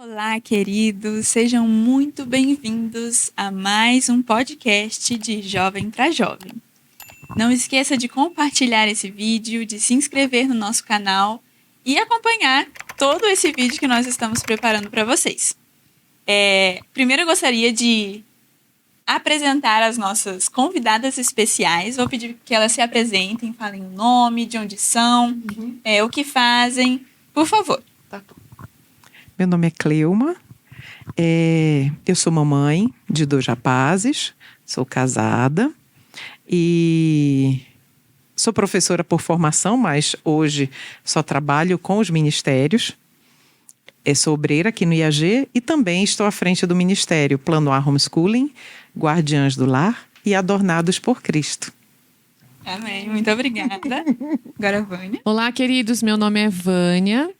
Olá, queridos, sejam muito bem-vindos a mais um podcast de Jovem para Jovem. Não esqueça de compartilhar esse vídeo, de se inscrever no nosso canal e acompanhar todo esse vídeo que nós estamos preparando para vocês. Primeiro eu gostaria de apresentar as nossas convidadas especiais. Vou pedir que elas se apresentem, falem o nome, de onde são, o que fazem. Por favor. Tá bom. Meu nome é Cleuma, eu sou mamãe de 2 rapazes, sou casada e sou professora por formação, mas hoje só trabalho com os ministérios. Sou obreira aqui no IAG e também estou à frente do ministério Plano A Homeschooling, Guardiãs do Lar e Adornados por Cristo. Amém, muito obrigada. Agora, Vânia. Olá, queridos, meu nome é Vânia.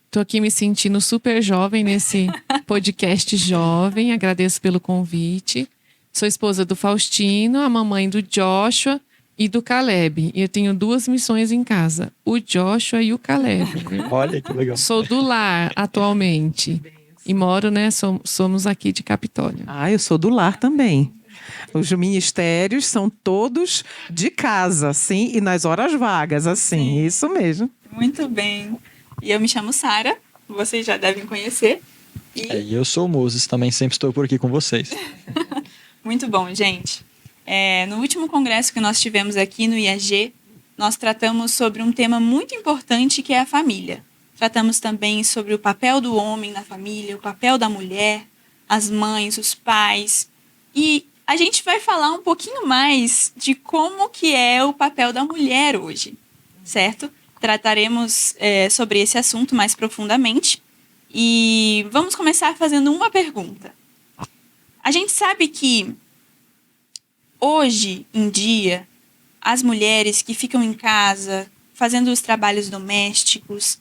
Estou aqui me sentindo super jovem nesse podcast jovem. Agradeço pelo convite. Sou esposa do Faustino, a mamãe do Joshua e do Caleb. E eu tenho 2 missões em casa, o Joshua e o Caleb. Olha que legal. Sou do lar atualmente. E moro, né? Somos aqui de Capitólio. Eu sou do lar também. Os ministérios são todos de casa, sim, e nas horas vagas, assim, sim. Isso mesmo. Muito bem. E eu me chamo Sara, vocês já devem conhecer. E eu sou o Moses, também sempre estou por aqui com vocês. Muito bom, gente. No último congresso que nós tivemos aqui no IAG, nós tratamos sobre um tema muito importante que é a família. Tratamos também sobre o papel do homem na família, o papel da mulher, as mães, os pais. E a gente vai falar um pouquinho mais de como que é o papel da mulher hoje, certo? Trataremos sobre esse assunto mais profundamente. E vamos começar fazendo uma pergunta. A gente sabe que hoje em dia, as mulheres que ficam em casa fazendo os trabalhos domésticos,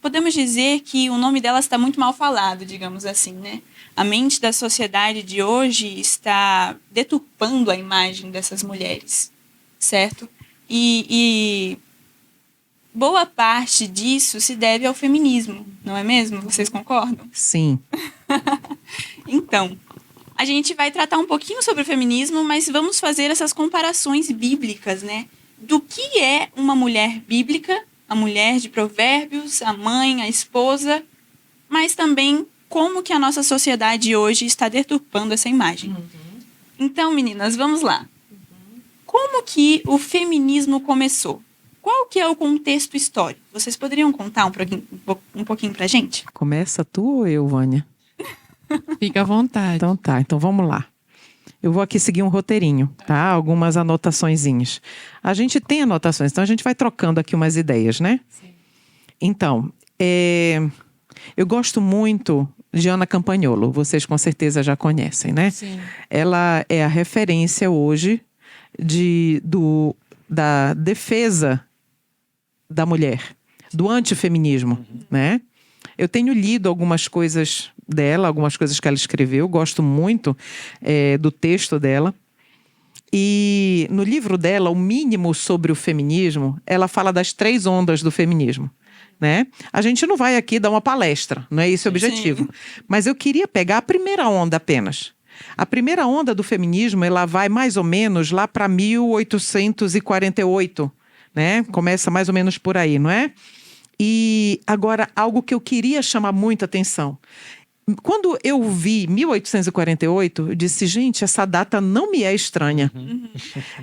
podemos dizer que o nome delas está muito mal falado, digamos assim, né? A mente da sociedade de hoje está deturpando a imagem dessas mulheres, certo? E boa parte disso se deve ao feminismo, não é mesmo? Vocês concordam? Sim. Então, a gente vai tratar um pouquinho sobre o feminismo, mas vamos fazer essas comparações bíblicas, né? Do que é uma mulher bíblica, a mulher de Provérbios, a mãe, a esposa, mas também como que a nossa sociedade hoje está deturpando essa imagem. Então, meninas, vamos lá. Como que o feminismo começou? Qual que é o contexto histórico? Vocês poderiam contar um pouquinho pra gente? Começa tu ou eu, Vânia? Fica à vontade. Então tá, então vamos lá. Eu vou aqui seguir um roteirinho, tá? Algumas anotaçõezinhas. A gente tem anotações, então a gente vai trocando aqui umas ideias, né? Sim. Então, eu gosto muito de Ana Campagnolo, vocês com certeza já conhecem, né? Sim. Ela é a referência hoje da defesa da mulher, do antifeminismo, né? Eu tenho lido algumas coisas dela, algumas coisas que ela escreveu, gosto muito do texto dela. E no livro dela, O Mínimo sobre o Feminismo, ela fala das 3 ondas do feminismo, né? A gente não vai aqui dar uma palestra, não é esse o objetivo. Sim. Mas eu queria pegar a primeira onda apenas. A primeira onda do feminismo, ela vai mais ou menos lá para 1848, né? Começa mais ou menos por aí, não é? E agora, algo que eu queria chamar muita atenção. Quando eu vi 1848, eu disse, gente, essa data não me é estranha.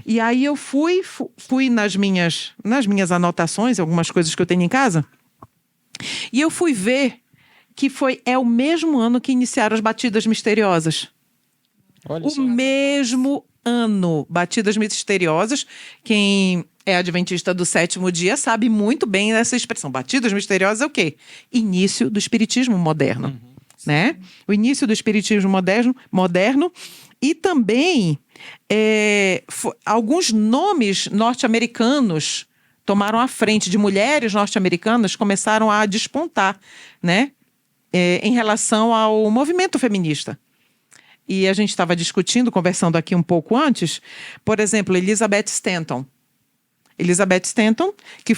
E aí eu fui nas minhas anotações, algumas coisas que eu tenho em casa, e eu fui ver que é o mesmo ano que iniciaram as Batidas Misteriosas. Olha só. O mesmo ano. Batidas Misteriosas, quem é adventista do 7º dia sabe muito bem essa expressão. Batidas Misteriosas é o quê? Início do espiritismo moderno. Né? O início do espiritismo moderno e também alguns nomes norte-americanos tomaram a frente, de mulheres norte-americanas começaram a despontar, né? Em relação ao movimento feminista. E a gente estava conversando aqui um pouco antes, por exemplo, Elizabeth Stanton. Elizabeth Stanton, que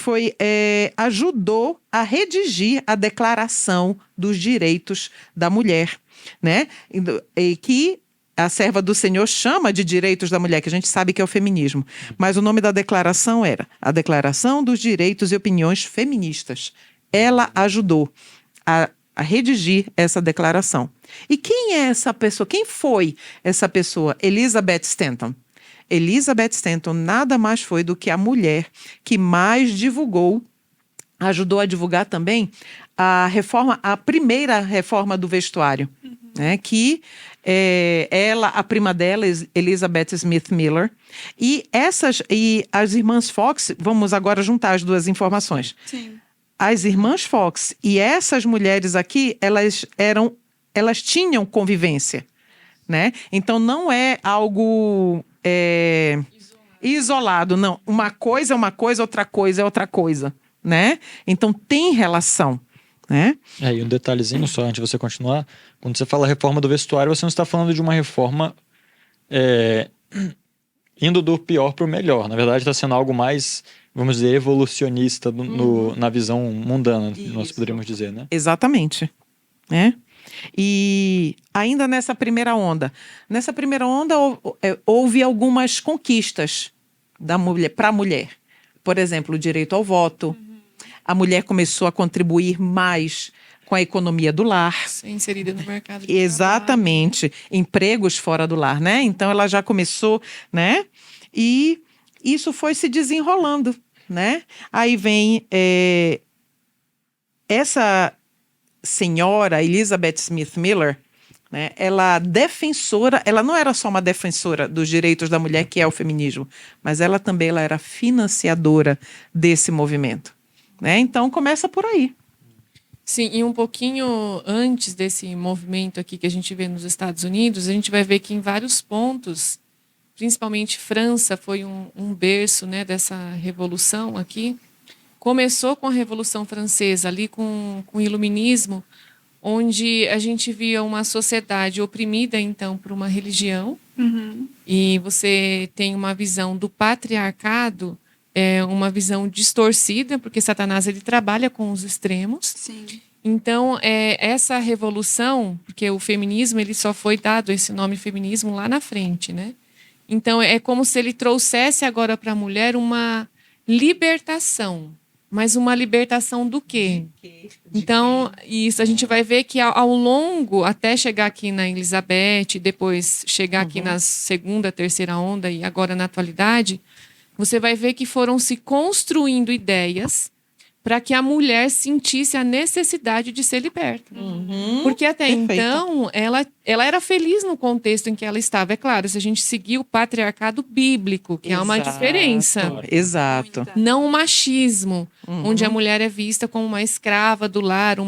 ajudou a redigir a Declaração dos Direitos da Mulher, né? E que a serva do Senhor chama de direitos da mulher, que a gente sabe que é o feminismo. Mas o nome da declaração era a Declaração dos Direitos e Opiniões Feministas. Ela ajudou a redigir essa declaração. E quem é essa pessoa? Quem foi essa pessoa? Elizabeth Stanton. Elizabeth Stanton nada mais foi do que a mulher que mais ajudou a divulgar também a primeira reforma do vestuário, né, que a prima dela, Elizabeth Smith Miller, e as irmãs Fox, vamos agora juntar as duas informações. Sim. As irmãs Fox e essas mulheres aqui, elas tinham convivência, né? Então não é algo isolado, não. Uma coisa é uma coisa, outra coisa é outra coisa, né? Então tem relação, né? E um detalhezinho só, antes de você continuar. Quando você fala reforma do vestuário, você não está falando de uma reforma indo do pior para o melhor. Na verdade, está sendo algo mais, vamos dizer, evolucionista na visão mundana, nós poderíamos dizer, né? Exatamente. Né? E ainda nessa primeira onda houve algumas conquistas para a mulher. Por exemplo, o direito ao voto. A mulher começou a contribuir mais com a economia do lar. Ser inserida no mercado de Exatamente. Empregos fora do lar, né? Então ela já começou, né? E isso foi se desenrolando, né? Aí vem essa senhora, Elizabeth Smith Miller, né? Ela não era só uma defensora dos direitos da mulher, que é o feminismo, mas ela também era financiadora desse movimento, né? Então começa por aí. Sim, e um pouquinho antes desse movimento aqui que a gente vê nos Estados Unidos, a gente vai ver que em vários pontos, principalmente França foi um berço, né, dessa revolução aqui. Começou com a Revolução Francesa, ali com o Iluminismo, onde a gente via uma sociedade oprimida, então, por uma religião. E você tem uma visão do patriarcado, uma visão distorcida, porque Satanás ele trabalha com os extremos. Sim. Então, essa revolução, porque o feminismo ele só foi dado esse nome feminismo lá na frente, né? Então, é como se ele trouxesse agora para a mulher uma libertação. Mas uma libertação do quê? Então, isso a gente vai ver que ao longo, até chegar aqui na Elizabeth, depois chegar aqui na segunda, terceira onda e agora na atualidade, você vai ver que foram se construindo ideias para que a mulher sentisse a necessidade de ser liberta. Porque até Perfeito. então, ela era feliz no contexto em que ela estava. É claro, se a gente seguir o patriarcado bíblico, que é uma Exato. diferença. Exato. Muita. Não o machismo, onde a mulher é vista como uma escrava do lar,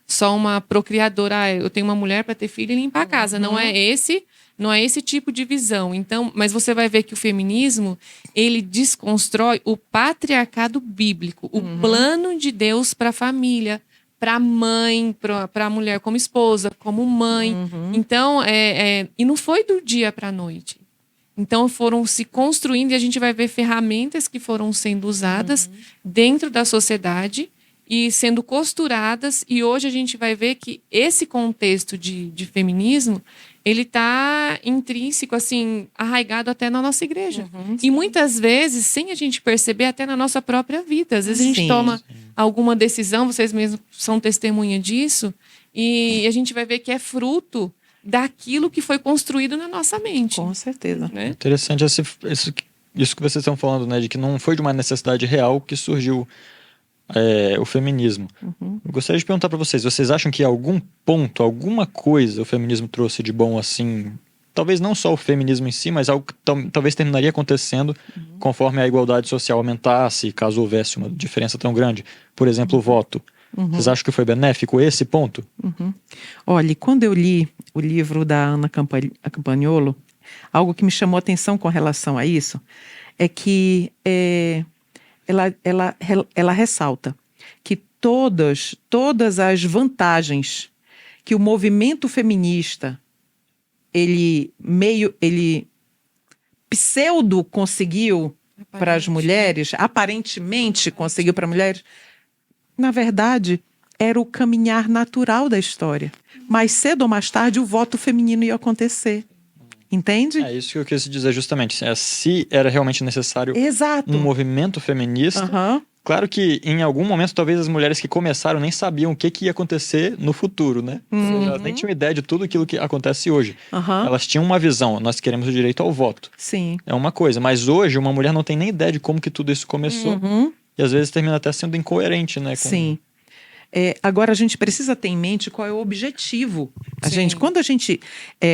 só uma procriadora. Eu tenho uma mulher para ter filho e limpar a casa. Não é esse tipo de visão. Então, mas você vai ver que o feminismo, ele desconstrói o patriarcado bíblico, o plano de Deus para a família, para a mãe, para a mulher como esposa, como mãe. Então, e não foi do dia para a noite. Então, foram se construindo e a gente vai ver ferramentas que foram sendo usadas dentro da sociedade e sendo costuradas. E hoje a gente vai ver que esse contexto de feminismo, ele está intrínseco, assim, arraigado até na nossa igreja. E muitas vezes, sem a gente perceber, até na nossa própria vida. Às vezes a gente Sim. toma alguma decisão, vocês mesmos são testemunha disso, e a gente vai ver que é fruto daquilo que foi construído na nossa mente. Com certeza. Né? Interessante isso que vocês estão falando, né? De que não foi de uma necessidade real que surgiu o feminismo. Eu gostaria de perguntar para vocês acham que algum ponto, alguma coisa o feminismo trouxe de bom assim? Talvez não só o feminismo em si, mas algo que talvez terminaria acontecendo conforme a igualdade social aumentasse, caso houvesse uma diferença tão grande. Por exemplo, o voto. Vocês acham que foi benéfico esse ponto? Olha, quando eu li o livro da Ana Campagnolo, algo que me chamou a atenção com relação a isso é que ela ressalta que todas as vantagens que o movimento feminista ele pseudo conseguiu para as mulheres, aparentemente conseguiu para mulheres, na verdade, era o caminhar natural da história. Mais cedo ou mais tarde, o voto feminino ia acontecer. Entende? É isso que eu quis dizer justamente. Se era realmente necessário Exato. um movimento feminista, Aham. claro que em algum momento talvez as mulheres que começaram nem sabiam o que ia acontecer no futuro, né? Elas nem tinham ideia de tudo aquilo que acontece hoje. Aham. Elas tinham uma visão, nós queremos o direito ao voto. Sim. É uma coisa, mas hoje uma mulher não tem nem ideia de como que tudo isso começou. Uhum. E às vezes termina até sendo incoerente, né? Sim. Agora, a gente precisa ter em mente qual é o objetivo. Quando a gente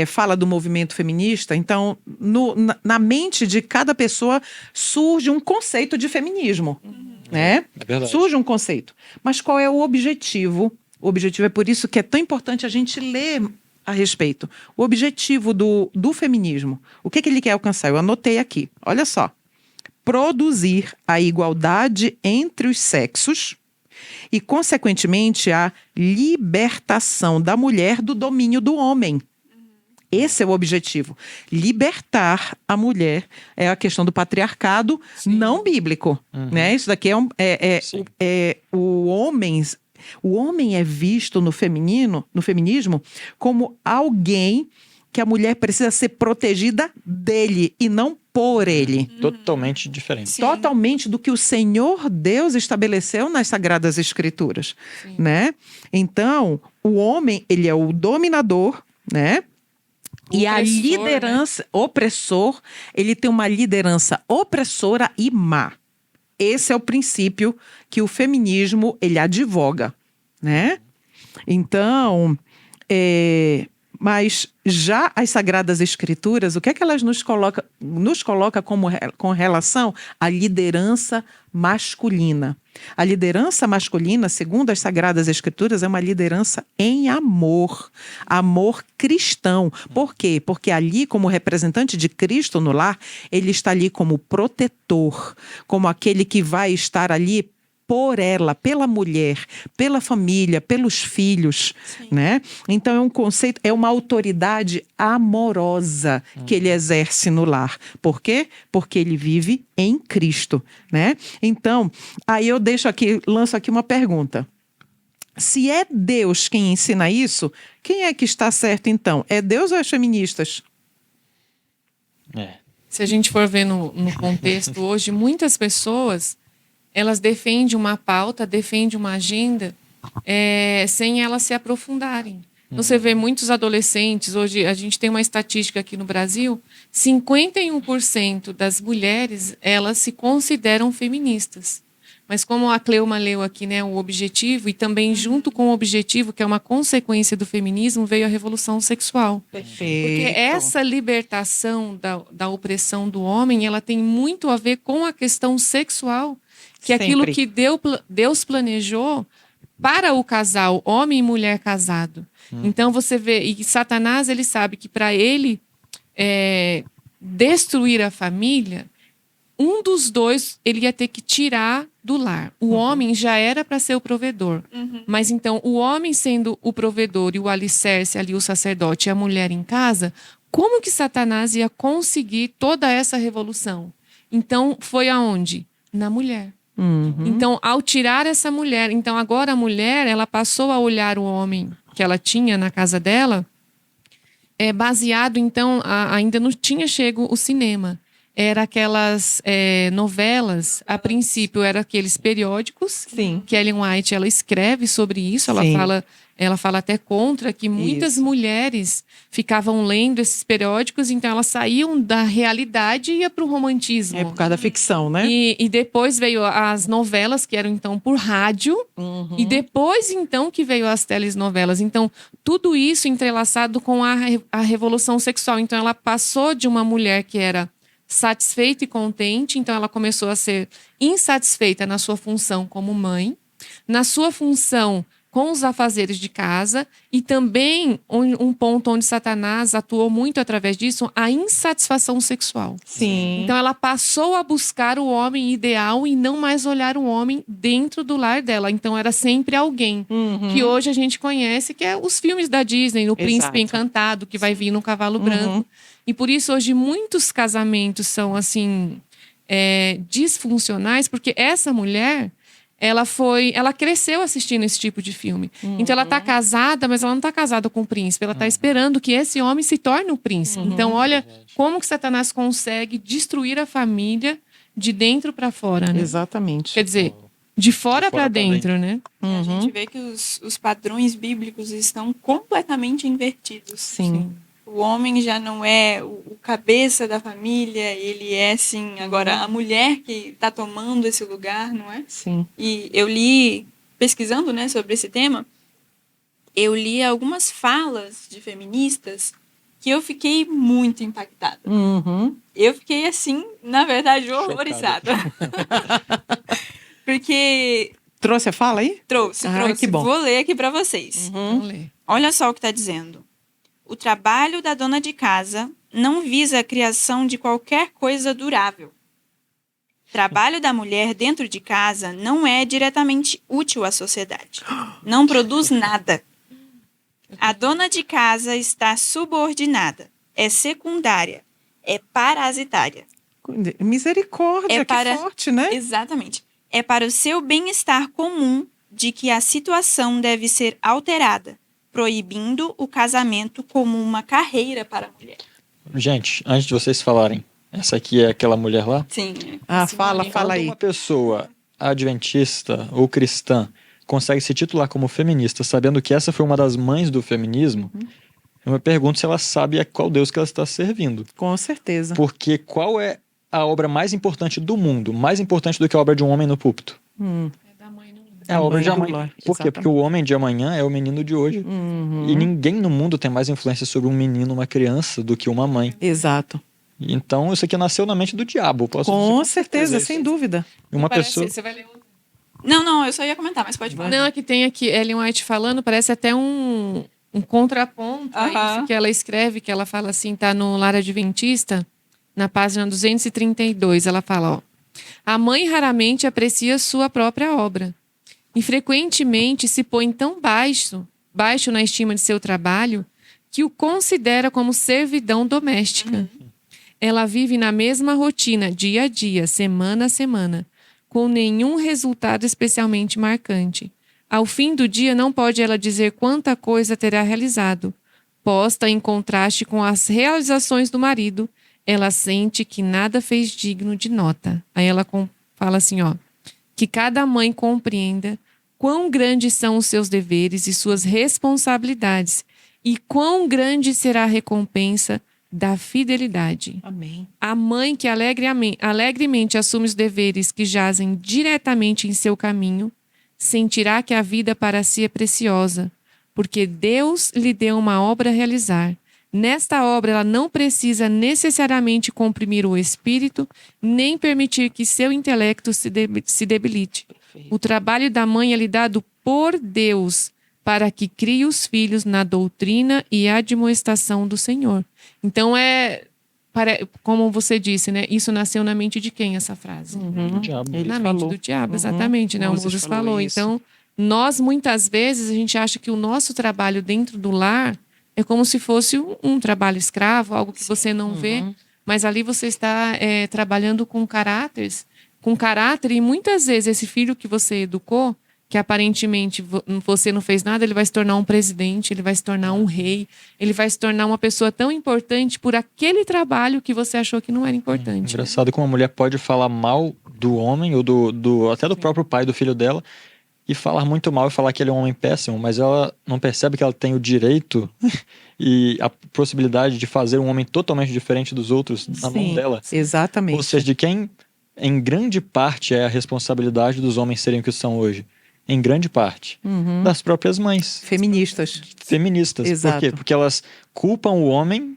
fala do movimento feminista, então, na mente de cada pessoa surge um conceito de feminismo. Né? É verdade. Surge um conceito. Mas qual é o objetivo? O objetivo é por isso que é tão importante a gente ler a respeito. O objetivo do feminismo. O que ele quer alcançar? Eu anotei aqui. Olha só. Produzir a igualdade entre os sexos e, consequentemente, a libertação da mulher do domínio do homem. Esse é o objetivo. Libertar a mulher. É a questão do patriarcado não bíblico. Né? Isso daqui o homem é visto no feminismo como alguém que a mulher precisa ser protegida dele e não por ele. Totalmente diferente. Sim. Totalmente do que o Senhor Deus estabeleceu nas Sagradas Escrituras, né? Então, o homem, ele é o dominador, né? E a Opressor, liderança, opressor, ele tem uma liderança opressora e má. Esse é o princípio que o feminismo, ele advoga, né? Então, mas já as Sagradas Escrituras, o que é que elas nos coloca com relação à liderança masculina? A liderança masculina, segundo as Sagradas Escrituras, é uma liderança em amor cristão. Por quê? Porque ali, como representante de Cristo no lar, ele está ali como protetor, como aquele que vai estar ali por ela, pela mulher, pela família, pelos filhos, né? Então é um conceito, é uma autoridade amorosa que ele exerce no lar. Por quê? Porque ele vive em Cristo, né? Então, aí eu lanço aqui uma pergunta. Se é Deus quem ensina isso, quem é que está certo então? É Deus ou as feministas? Se a gente for ver no contexto hoje, muitas pessoas elas defendem uma pauta, defendem uma agenda sem elas se aprofundarem. Você vê muitos adolescentes, hoje a gente tem uma estatística aqui no Brasil, 51% das mulheres, elas se consideram feministas. Mas como a Cleuma leu aqui, né, o objetivo, e também junto com o objetivo, que é uma consequência do feminismo, veio a revolução sexual. Perfeito. Porque essa libertação da opressão do homem, ela tem muito a ver com a questão sexual, que é aquilo que Deus planejou para o casal, homem e mulher casado. Então você vê, e Satanás, ele sabe que para ele destruir a família, um dos dois ele ia ter que tirar do lar. O homem já era para ser o provedor. Mas então, o homem sendo o provedor e o alicerce ali, o sacerdote e a mulher em casa, como que Satanás ia conseguir toda essa revolução? Então, foi aonde? Na mulher. Então, ao tirar essa mulher, então agora a mulher, ela passou a olhar o homem que ela tinha na casa dela, baseado, então, ainda não tinha chego o cinema. Era aquelas novelas, a princípio eram aqueles periódicos. Sim. Que Ellen White, ela escreve sobre isso, ela fala até contra que muitas mulheres ficavam lendo esses periódicos, então elas saíam da realidade e ia para o romantismo. É por causa da ficção, né? E depois veio as novelas, que eram então por rádio, e depois então que veio as telenovelas. Então, tudo isso entrelaçado com a revolução sexual. Então, ela passou de uma mulher que era satisfeita e contente, então ela começou a ser insatisfeita na sua função como mãe, na sua função com os afazeres de casa, e também um ponto onde Satanás atuou muito através disso, a insatisfação sexual. Sim. Então ela passou a buscar o homem ideal e não mais olhar o homem dentro do lar dela. Então era sempre alguém que hoje a gente conhece, que é os filmes da Disney, o Príncipe Encantado, que vai vir no cavalo branco. E por isso hoje muitos casamentos são assim disfuncionais, porque essa mulher, ela cresceu assistindo esse tipo de filme. Então ela tá casada, mas ela não tá casada com o príncipe. Ela tá esperando que esse homem se torne o príncipe. Então olha como que Satanás consegue destruir a família de dentro para fora, né? Exatamente. Quer dizer, de fora para dentro, né? A gente vê que os padrões bíblicos estão completamente invertidos. Sim. O homem já não é o cabeça da família, ele é, sim, agora a mulher que está tomando esse lugar, não é? Sim. E eu li, pesquisando, né, sobre esse tema, eu li algumas falas de feministas que eu fiquei muito impactada. Uhum. Eu fiquei, assim, na verdade, horrorizada. Porque Trouxe a fala aí? trouxe. Que bom. Vou ler aqui para vocês. Vamos ler. Olha só o que está dizendo. O trabalho da dona de casa não visa a criação de qualquer coisa durável. O trabalho da mulher dentro de casa não é diretamente útil à sociedade. Não produz nada. A dona de casa está subordinada, é secundária, é parasitária. Misericórdia, É para- que forte, né? Exatamente. É para o seu bem-estar comum de que a situação deve ser alterada, proibindo o casamento como uma carreira para a mulher. Gente, antes de vocês falarem, essa aqui é aquela mulher lá? Sim. Fala Quando aí. uma pessoa adventista ou cristã consegue se titular como feminista, sabendo que essa foi uma das mães do feminismo, eu me pergunto se ela sabe a qual Deus que ela está servindo. Com certeza. Porque qual é a obra mais importante do mundo, mais importante do que a obra de um homem no púlpito? É da mãe, não. É a obra de mãe do amanhã. lar, Por quê? Porque o homem de amanhã é o menino de hoje. Uhum. E ninguém no mundo tem mais influência sobre um menino, uma criança, do que uma mãe. Exato. Então, isso aqui nasceu na mente do diabo. Posso dizer Com certeza, isso. sem dúvida. Uma Parece- pessoa... Você vai ler outra? Não, eu só ia comentar, mas pode falar. Não, é que tem aqui Ellen White falando, parece até um contraponto a Aham. isso que ela escreve, que ela fala assim, tá no Lar Adventista, na página 232, ela fala, ó, a mãe raramente aprecia sua própria obra e frequentemente se põe tão baixo na estima de seu trabalho que o considera como servidão doméstica. Ela vive na mesma rotina, dia a dia, semana a semana, com nenhum resultado especialmente marcante. Ao fim do dia, não pode ela dizer quanta coisa terá realizado. Posta em contraste com as realizações do marido, ela sente que nada fez digno de nota. Aí ela fala assim, ó, que cada mãe compreenda quão grandes são os seus deveres e suas responsabilidades e quão grande será a recompensa da fidelidade. Amém. A mãe que alegremente assume os deveres que jazem diretamente em seu caminho, sentirá que a vida para si é preciosa, porque Deus lhe deu uma obra a realizar. Nesta obra, ela não precisa necessariamente comprimir o espírito, nem permitir que seu intelecto se debilite. O trabalho da mãe é lhe dado por Deus, para que crie os filhos na doutrina e admoestação do Senhor. Então, como você disse, né? Isso nasceu na mente de quem, essa frase? Do diabo. Ele Na falou. mente do diabo, exatamente, né? O Moses Moses falou falou. isso. Então, nós, muitas vezes, a gente acha que o nosso trabalho dentro do lar é como se fosse um trabalho escravo, algo que você não vê, mas ali você está trabalhando com caráter, e muitas vezes esse filho que você educou, que aparentemente você não fez nada, ele vai se tornar um presidente, ele vai se tornar um rei, ele vai se tornar uma pessoa tão importante por aquele trabalho que você achou que não era importante. Engraçado como uma mulher pode falar mal do homem, ou até do próprio pai do filho dela, e falar muito mal e falar que ele é um homem péssimo, mas ela não percebe que ela tem o direito e a possibilidade de fazer um homem totalmente diferente dos outros na mão Sim, dela. exatamente. Ou seja, de quem, em grande parte, é a responsabilidade dos homens serem o que são hoje. Em grande parte. Das próprias mães. Feministas. Feministas. Exato. Por quê? Porque elas culpam o homem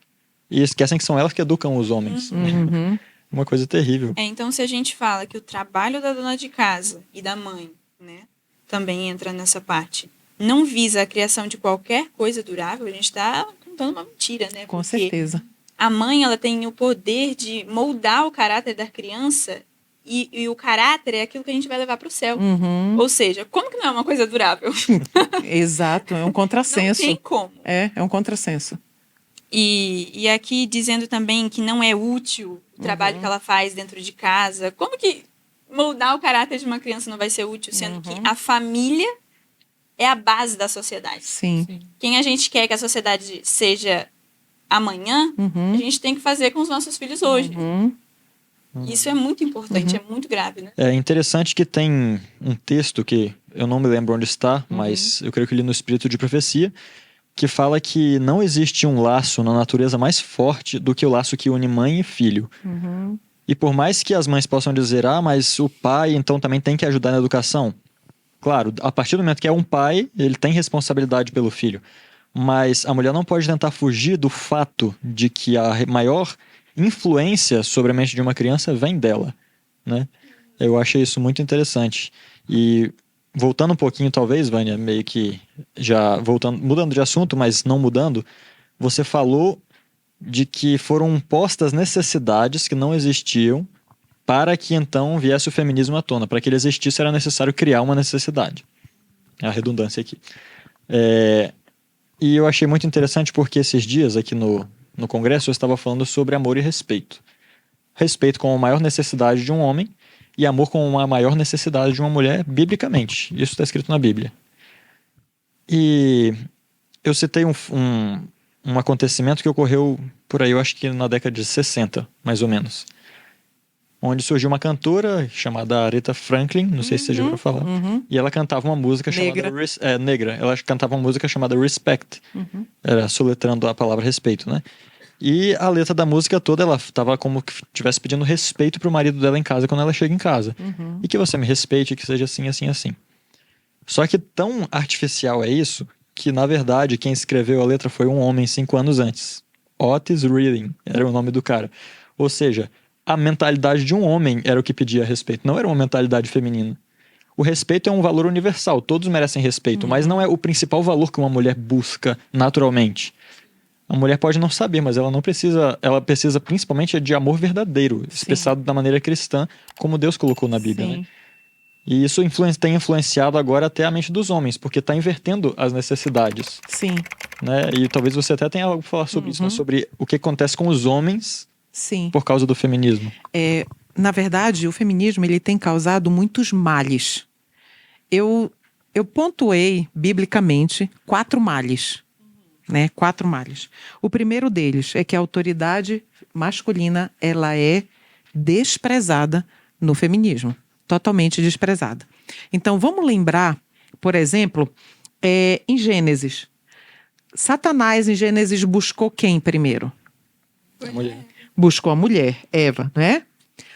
e esquecem que são elas que educam os homens. Uma coisa terrível. Então, se a gente fala que o trabalho da dona de casa e da mãe, né, também entra nessa parte, não visa a criação de qualquer coisa durável, a gente está contando uma mentira, né? Com Porque certeza. a mãe, ela tem o poder de moldar o caráter da criança e o caráter é aquilo que a gente vai levar para o céu. Ou seja, como que não é uma coisa durável? Exato, é um Não contrassenso. tem como. É um contrassenso. E aqui dizendo também que não é útil o trabalho que ela faz dentro de casa. Como que moldar o caráter de uma criança não vai ser útil, sendo que a família é a base da sociedade? Sim. Quem a gente quer que a sociedade seja amanhã, a gente tem que fazer com os nossos filhos hoje. Isso é muito importante, é muito grave, né? É interessante que tem um texto que eu não me lembro onde está, mas eu creio que li no Espírito de Profecia, que fala que não existe um laço na natureza mais forte do que o laço que une mãe e filho. E por mais que as mães possam dizer, mas o pai então também tem que ajudar na educação. Claro, a partir do momento que é um pai, ele tem responsabilidade pelo filho. Mas a mulher não pode tentar fugir do fato de que a maior influência sobre a mente de uma criança vem dela, né? Eu achei isso muito interessante. E voltando um pouquinho, talvez, Vânia, meio que já mudando de assunto, mas não mudando, você falou de que foram postas necessidades que não existiam para que então viesse o feminismo à tona. Para que ele existisse, era necessário criar uma necessidade. É a redundância aqui. E eu achei muito interessante porque esses dias aqui no Congresso eu estava falando sobre amor e respeito. Respeito como a maior necessidade de um homem e amor como a maior necessidade de uma mulher, biblicamente. Isso está escrito na Bíblia. E eu citei um acontecimento que ocorreu por aí, eu acho que na década de 60, mais ou menos. Onde surgiu uma cantora chamada Aretha Franklin, não sei se você já ouviu falar, e ela cantava uma música chamada... Negra. Ela cantava uma música chamada Respect. Era soletrando a palavra respeito, né? E a letra da música toda, ela tava como que estivesse pedindo respeito pro marido dela em casa quando ela chega em casa. E que você me respeite, que seja assim, assim, assim. Só que tão artificial é isso, que na verdade quem escreveu a letra foi um homem 5 anos antes. Otis Redding era o nome do cara. Ou seja, a mentalidade de um homem era o que pedia respeito, não era uma mentalidade feminina. O respeito é um valor universal, todos merecem respeito, mas não é o principal valor que uma mulher busca naturalmente. A mulher pode não saber, mas ela precisa principalmente de amor verdadeiro, expressado da maneira cristã, como Deus colocou na Bíblia, né? E isso tem influenciado agora até a mente dos homens, porque está invertendo as necessidades. Sim. Né? E talvez você até tenha algo para falar sobre isso, mas sobre o que acontece com os homens por causa do feminismo. Na verdade, o feminismo ele tem causado muitos males. Eu pontuei, biblicamente, 4 males. Né? 4 males. O primeiro deles é que a autoridade masculina ela é desprezada no feminismo. Totalmente desprezada. Então, vamos lembrar, por exemplo, em Gênesis. Satanás, em Gênesis, buscou quem primeiro? A mulher. Buscou a mulher, Eva, né?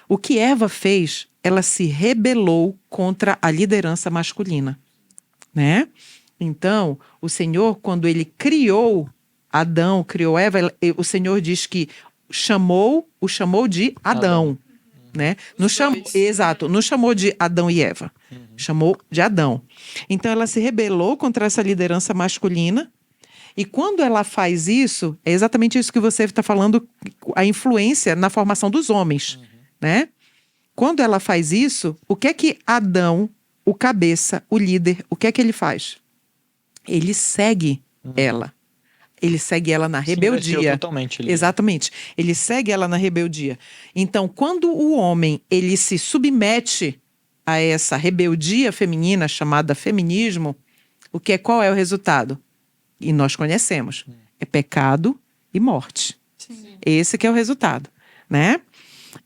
O que Eva fez? Ela se rebelou contra a liderança masculina, né? Então, o Senhor, quando ele criou Adão, criou Eva, o Senhor diz que o chamou de Adão. Né? Exato, não chamou de Adão e Eva, chamou de Adão. Então ela se rebelou contra essa liderança masculina e quando ela faz isso, é exatamente isso que você está falando, a influência na formação dos homens, né? Quando ela faz isso, o que é que Adão, o cabeça, o líder, o que é que ele faz? Ele segue ela. Ele segue ela na rebeldia. Totalmente, exatamente. Ele segue ela na rebeldia. Então, quando o homem ele se submete a essa rebeldia feminina chamada feminismo, qual é o resultado? E nós conhecemos. É pecado e morte. Sim. Esse que é o resultado, né?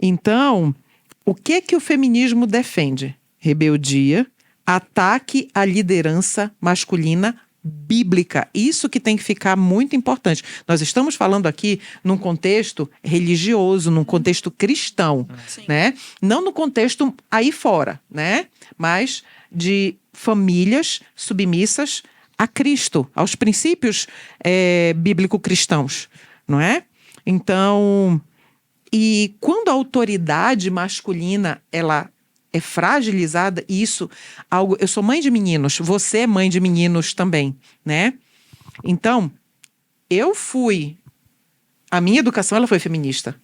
Então, o que o feminismo defende? Rebeldia, ataque à liderança masculina bíblica. Isso que tem que ficar muito importante. Nós estamos falando aqui num contexto religioso, num contexto cristão, né? Não no contexto aí fora, né? Mas de famílias submissas a Cristo, aos princípios bíblico-cristãos, não é? Então, e quando a autoridade masculina, ela é fragilizada, eu sou mãe de meninos, você é mãe de meninos também, né? Então, a minha educação, ela foi feminista.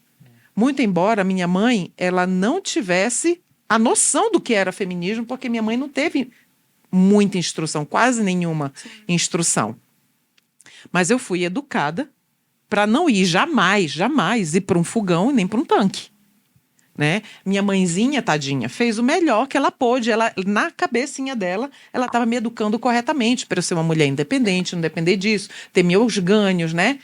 Muito embora a minha mãe, ela não tivesse a noção do que era feminismo, porque minha mãe não teve muita instrução, quase nenhuma instrução. Mas eu fui educada para não ir jamais ir para um fogão nem para um tanque. Né? Minha mãezinha, tadinha, fez o melhor que ela pôde. Ela, na cabecinha dela, ela estava me educando corretamente para eu ser uma mulher independente, não depender disso, ter meus ganhos, né?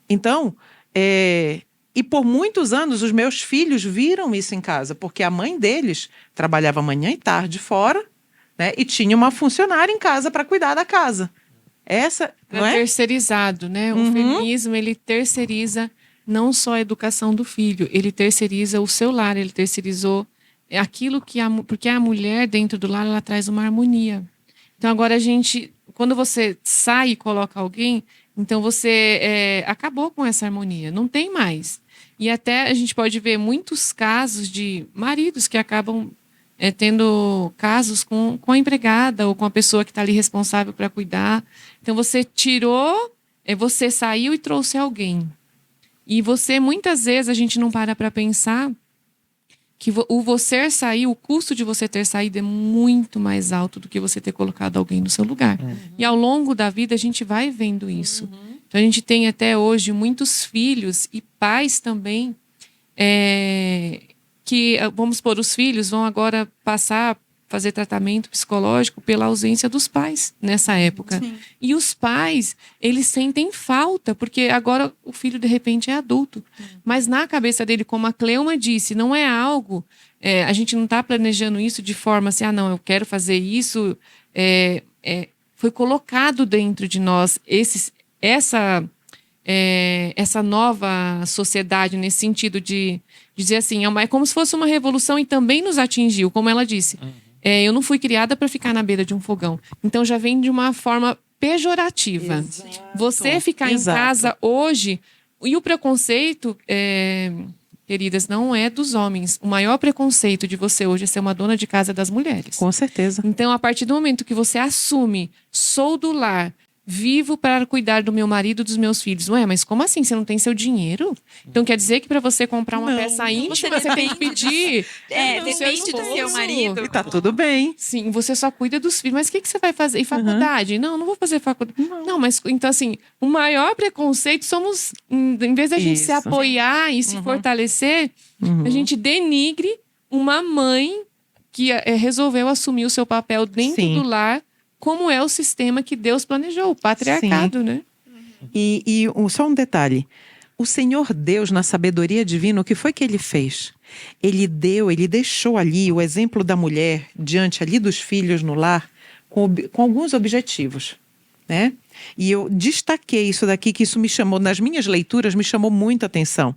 Então, e por muitos anos os meus filhos viram isso em casa, porque a mãe deles trabalhava manhã e tarde fora, né? E tinha uma funcionária em casa para cuidar da casa. Essa, não é? Terceirizado, né? O feminismo, ele terceiriza não só a educação do filho, ele terceiriza o seu lar, ele terceirizou aquilo que porque a mulher dentro do lar, ela traz uma harmonia. Então agora quando você sai e coloca alguém, então você acabou com essa harmonia, não tem mais. E até a gente pode ver muitos casos de maridos que acabam tendo casos com a empregada ou com a pessoa que está ali responsável para cuidar. Então você você saiu e trouxe alguém. E muitas vezes, a gente não para pensar que você sair, o custo de você ter saído é muito mais alto do que você ter colocado alguém no seu lugar. E ao longo da vida, a gente vai vendo isso. Então, a gente tem até hoje muitos filhos e pais também que, vamos supor, os filhos vão agora fazer tratamento psicológico pela ausência dos pais nessa época. Sim. E os pais, eles sentem falta, porque agora o filho, de repente, é adulto. Mas na cabeça dele, como a Cleuma disse, não é algo... a gente não está planejando isso de forma assim, não, eu quero fazer isso. Foi colocado dentro de nós essa nova sociedade, nesse sentido de dizer assim, é como se fosse uma revolução e também nos atingiu, como ela disse. Eu não fui criada para ficar na beira de um fogão. Então já vem de uma forma pejorativa. Exato. Você ficar em casa hoje... E o preconceito, queridas, não é dos homens. O maior preconceito de você hoje é ser uma dona de casa das mulheres. Com certeza. Então, a partir do momento que você assume, sou do lar, vivo para cuidar do meu marido e dos meus filhos. Ué, mas como assim? Você não tem seu dinheiro? Então quer dizer que para você comprar uma peça íntima, você tem que pedir? Depende do seu marido. E tá tudo bem. Sim, você só cuida dos filhos. Mas o que você vai fazer? E faculdade? Não vou fazer faculdade. Não, mas então assim, o maior preconceito somos, em vez da gente se apoiar e se fortalecer, a gente denigre uma mãe que resolveu assumir o seu papel dentro do lar, como é o sistema que Deus planejou, o patriarcado, né? E só um detalhe. O Senhor Deus, na sabedoria divina, o que foi que ele fez? Ele deixou ali o exemplo da mulher diante ali dos filhos no lar com alguns objetivos, né? E eu destaquei isso daqui, que isso me chamou, nas minhas leituras, me chamou muita atenção,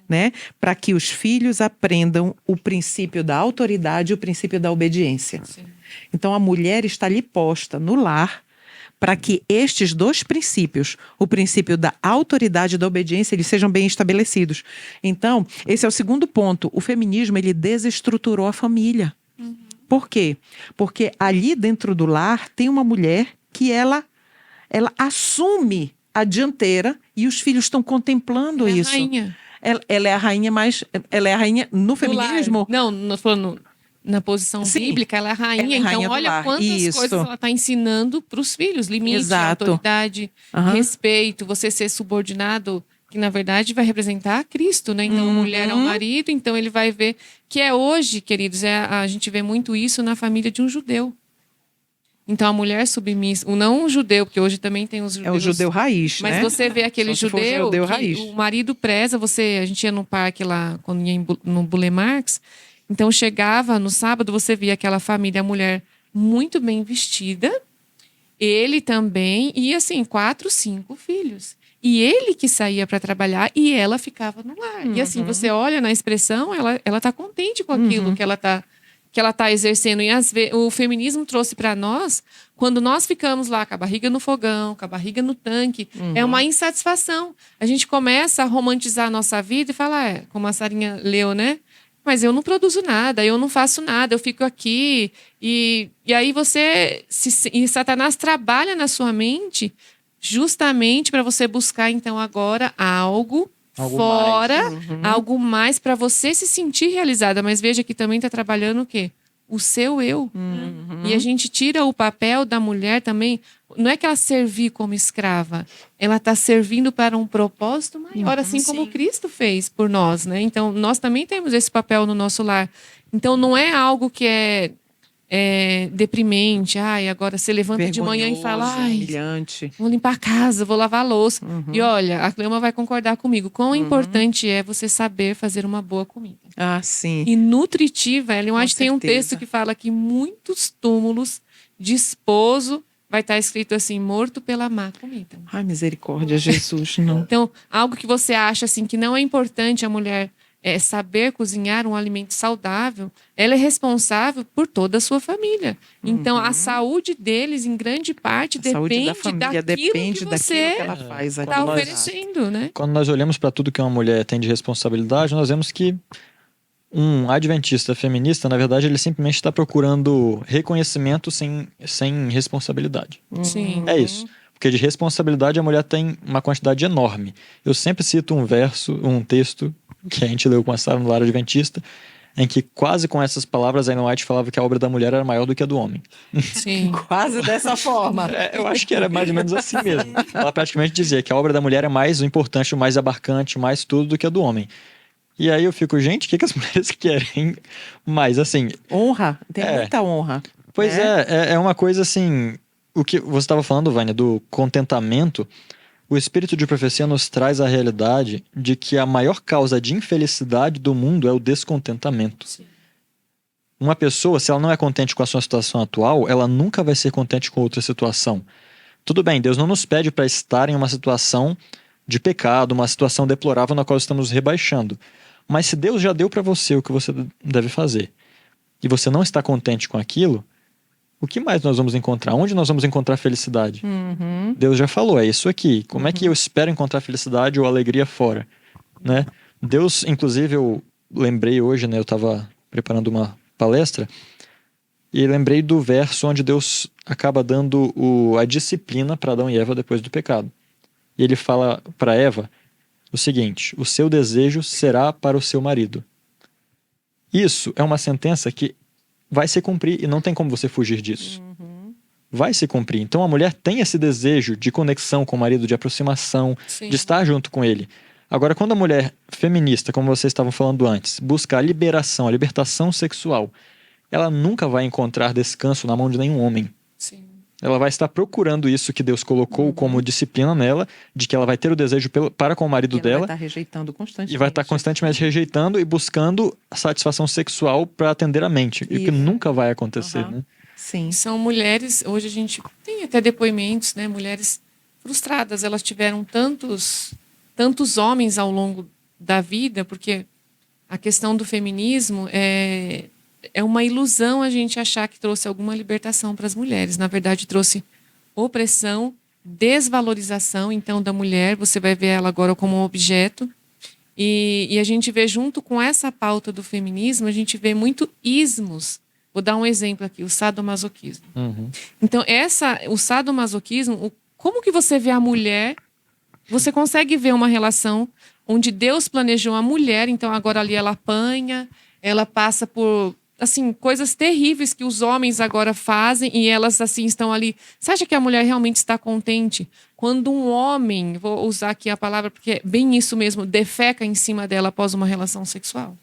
né? Para que os filhos aprendam o princípio da autoridade e o princípio da obediência. Sim. Então, a mulher está ali posta no lar para que estes dois princípios, o princípio da autoridade e da obediência, eles sejam bem estabelecidos. Então, esse é o segundo ponto. O feminismo, ele desestruturou a família. Por quê? Porque ali dentro do lar tem uma mulher que ela assume a dianteira e os filhos estão contemplando isso. Rainha. Ela é a rainha, mas ela é a rainha no feminismo. Não falando na posição bíblica, ela é a rainha. Então, olha quantas coisas ela está ensinando para os filhos. Limite, autoridade, respeito, você ser subordinado, que na verdade vai representar Cristo, né? Então, a mulher é o marido, então ele vai ver... Que é hoje, queridos, a gente vê muito isso na família de um judeu. Então, a mulher submissa... Não um judeu, porque hoje também tem os judeus... É o judeu raiz, mas né? Mas você vê aquele judeu raiz. O marido preza... A gente ia no parque lá, quando ia no Boulevard Marx. Então, chegava no sábado, você via aquela família, a mulher muito bem vestida. Ele também. E, assim, 4, 5 filhos. E ele que saía para trabalhar e ela ficava no lar. E, assim, você olha na expressão, ela está contente com aquilo que ela tá exercendo. E o feminismo trouxe para nós, quando nós ficamos lá com a barriga no fogão, com a barriga no tanque, é uma insatisfação. A gente começa a romantizar a nossa vida e fala, como a Sarinha leu, né? Mas eu não produzo nada, eu não faço nada, eu fico aqui. E aí e Satanás trabalha na sua mente justamente para você buscar, então, agora algo fora, algo mais para você se sentir realizada. Mas veja que também está trabalhando o quê? O seu eu. E a gente tira o papel da mulher também. não é que ela servir como escrava, ela está servindo para um propósito maior, assim como Sim. Cristo fez por nós, né? Então, nós também temos esse papel no nosso lar. Então, não é algo que é deprimente. Ai, agora você levanta de manhã e fala, Vergonhoso, ai, humilhante. vou limpar a casa, vou lavar a louça. E olha, a Cleoma vai concordar comigo. Quão importante é você saber fazer uma boa comida. Ah, sim. E nutritiva, Ellen Com White tem um certeza. texto que fala que muitos túmulos de esposo vai estar escrito assim, morto pela má comida. Ai, misericórdia, Jesus, não. Então, algo que você acha assim que não é importante a mulher saber cozinhar um alimento saudável, ela é responsável por toda a sua família. Então, a saúde deles, em grande parte, A saúde da depende família daquilo depende que daquilo você que ela faz ali. está Quando nós- oferecendo, né? Quando nós olhamos para tudo que uma mulher tem de responsabilidade, nós vemos que um adventista feminista, na verdade, ele simplesmente está procurando reconhecimento sem responsabilidade. Sim. É isso. Porque de responsabilidade a mulher tem uma quantidade enorme. Eu sempre cito um texto que a gente leu com a Sara no Lar Adventista, em que quase com essas palavras a Ellen White falava que a obra da mulher era maior do que a do homem. Sim. Quase dessa forma. Eu acho que era mais ou menos assim mesmo. Ela praticamente dizia que a obra da mulher é mais o importante, o mais abarcante, mais tudo do que a do homem. E aí eu fico, gente, o que as mulheres querem mais? Assim, Honra, tem É. muita honra. pois né? é uma coisa assim. O que você estava falando, Vânia, do contentamento. O espírito de profecia nos traz a realidade de que a maior causa de infelicidade do mundo é o descontentamento. Sim. Uma pessoa, se ela não é contente com a sua situação atual, ela nunca vai ser contente com outra situação. Tudo bem, Deus não nos pede para estar em uma situação de pecado, uma situação deplorável na qual estamos nos rebaixando. Mas se Deus já deu para você o que você deve fazer e você não está contente com aquilo, o que mais nós vamos encontrar? Onde nós vamos encontrar felicidade? Uhum. Deus já falou, é isso aqui. Como é que eu espero encontrar felicidade ou alegria fora? Né? Deus, inclusive, eu lembrei hoje, né, eu estava preparando uma palestra e lembrei do verso onde Deus acaba dando a disciplina para Adão e Eva depois do pecado. E ele fala para Eva o seguinte: o seu desejo será para o seu marido. Isso é uma sentença que vai se cumprir e não tem como você fugir disso. Vai se cumprir. Então a mulher tem esse desejo de conexão com o marido, de aproximação, Sim. de estar junto com ele. Agora, quando a mulher feminista, como vocês estavam falando antes, busca a liberação, a libertação sexual, ela nunca vai encontrar descanso na mão de nenhum homem. Sim. Ela vai estar procurando isso que Deus colocou como disciplina nela, de que ela vai ter o desejo para com o marido E ela dela, vai estar rejeitando constantemente. e vai estar constantemente rejeitando e buscando a satisfação sexual para atender a mente. E o que Isso. nunca vai acontecer, Aham. né? Sim. São mulheres, hoje a gente tem até depoimentos, né? Mulheres frustradas, elas tiveram tantos homens ao longo da vida, porque a questão do feminismo é uma ilusão a gente achar que trouxe alguma libertação para as mulheres. Na verdade, trouxe opressão, desvalorização, então, da mulher. Você vai ver ela agora como um objeto. E a gente vê, junto com essa pauta do feminismo, a gente vê muito ismos. Vou dar um exemplo aqui, o sadomasoquismo. Uhum. Então, o sadomasoquismo, como que você vê a mulher? Você consegue ver uma relação onde Deus planejou a mulher, então agora ali ela apanha, ela passa por assim coisas terríveis que os homens agora fazem e elas assim estão ali. Você acha que a mulher realmente está contente quando um homem, vou usar aqui a palavra porque é bem isso mesmo, defeca em cima dela após uma relação sexual?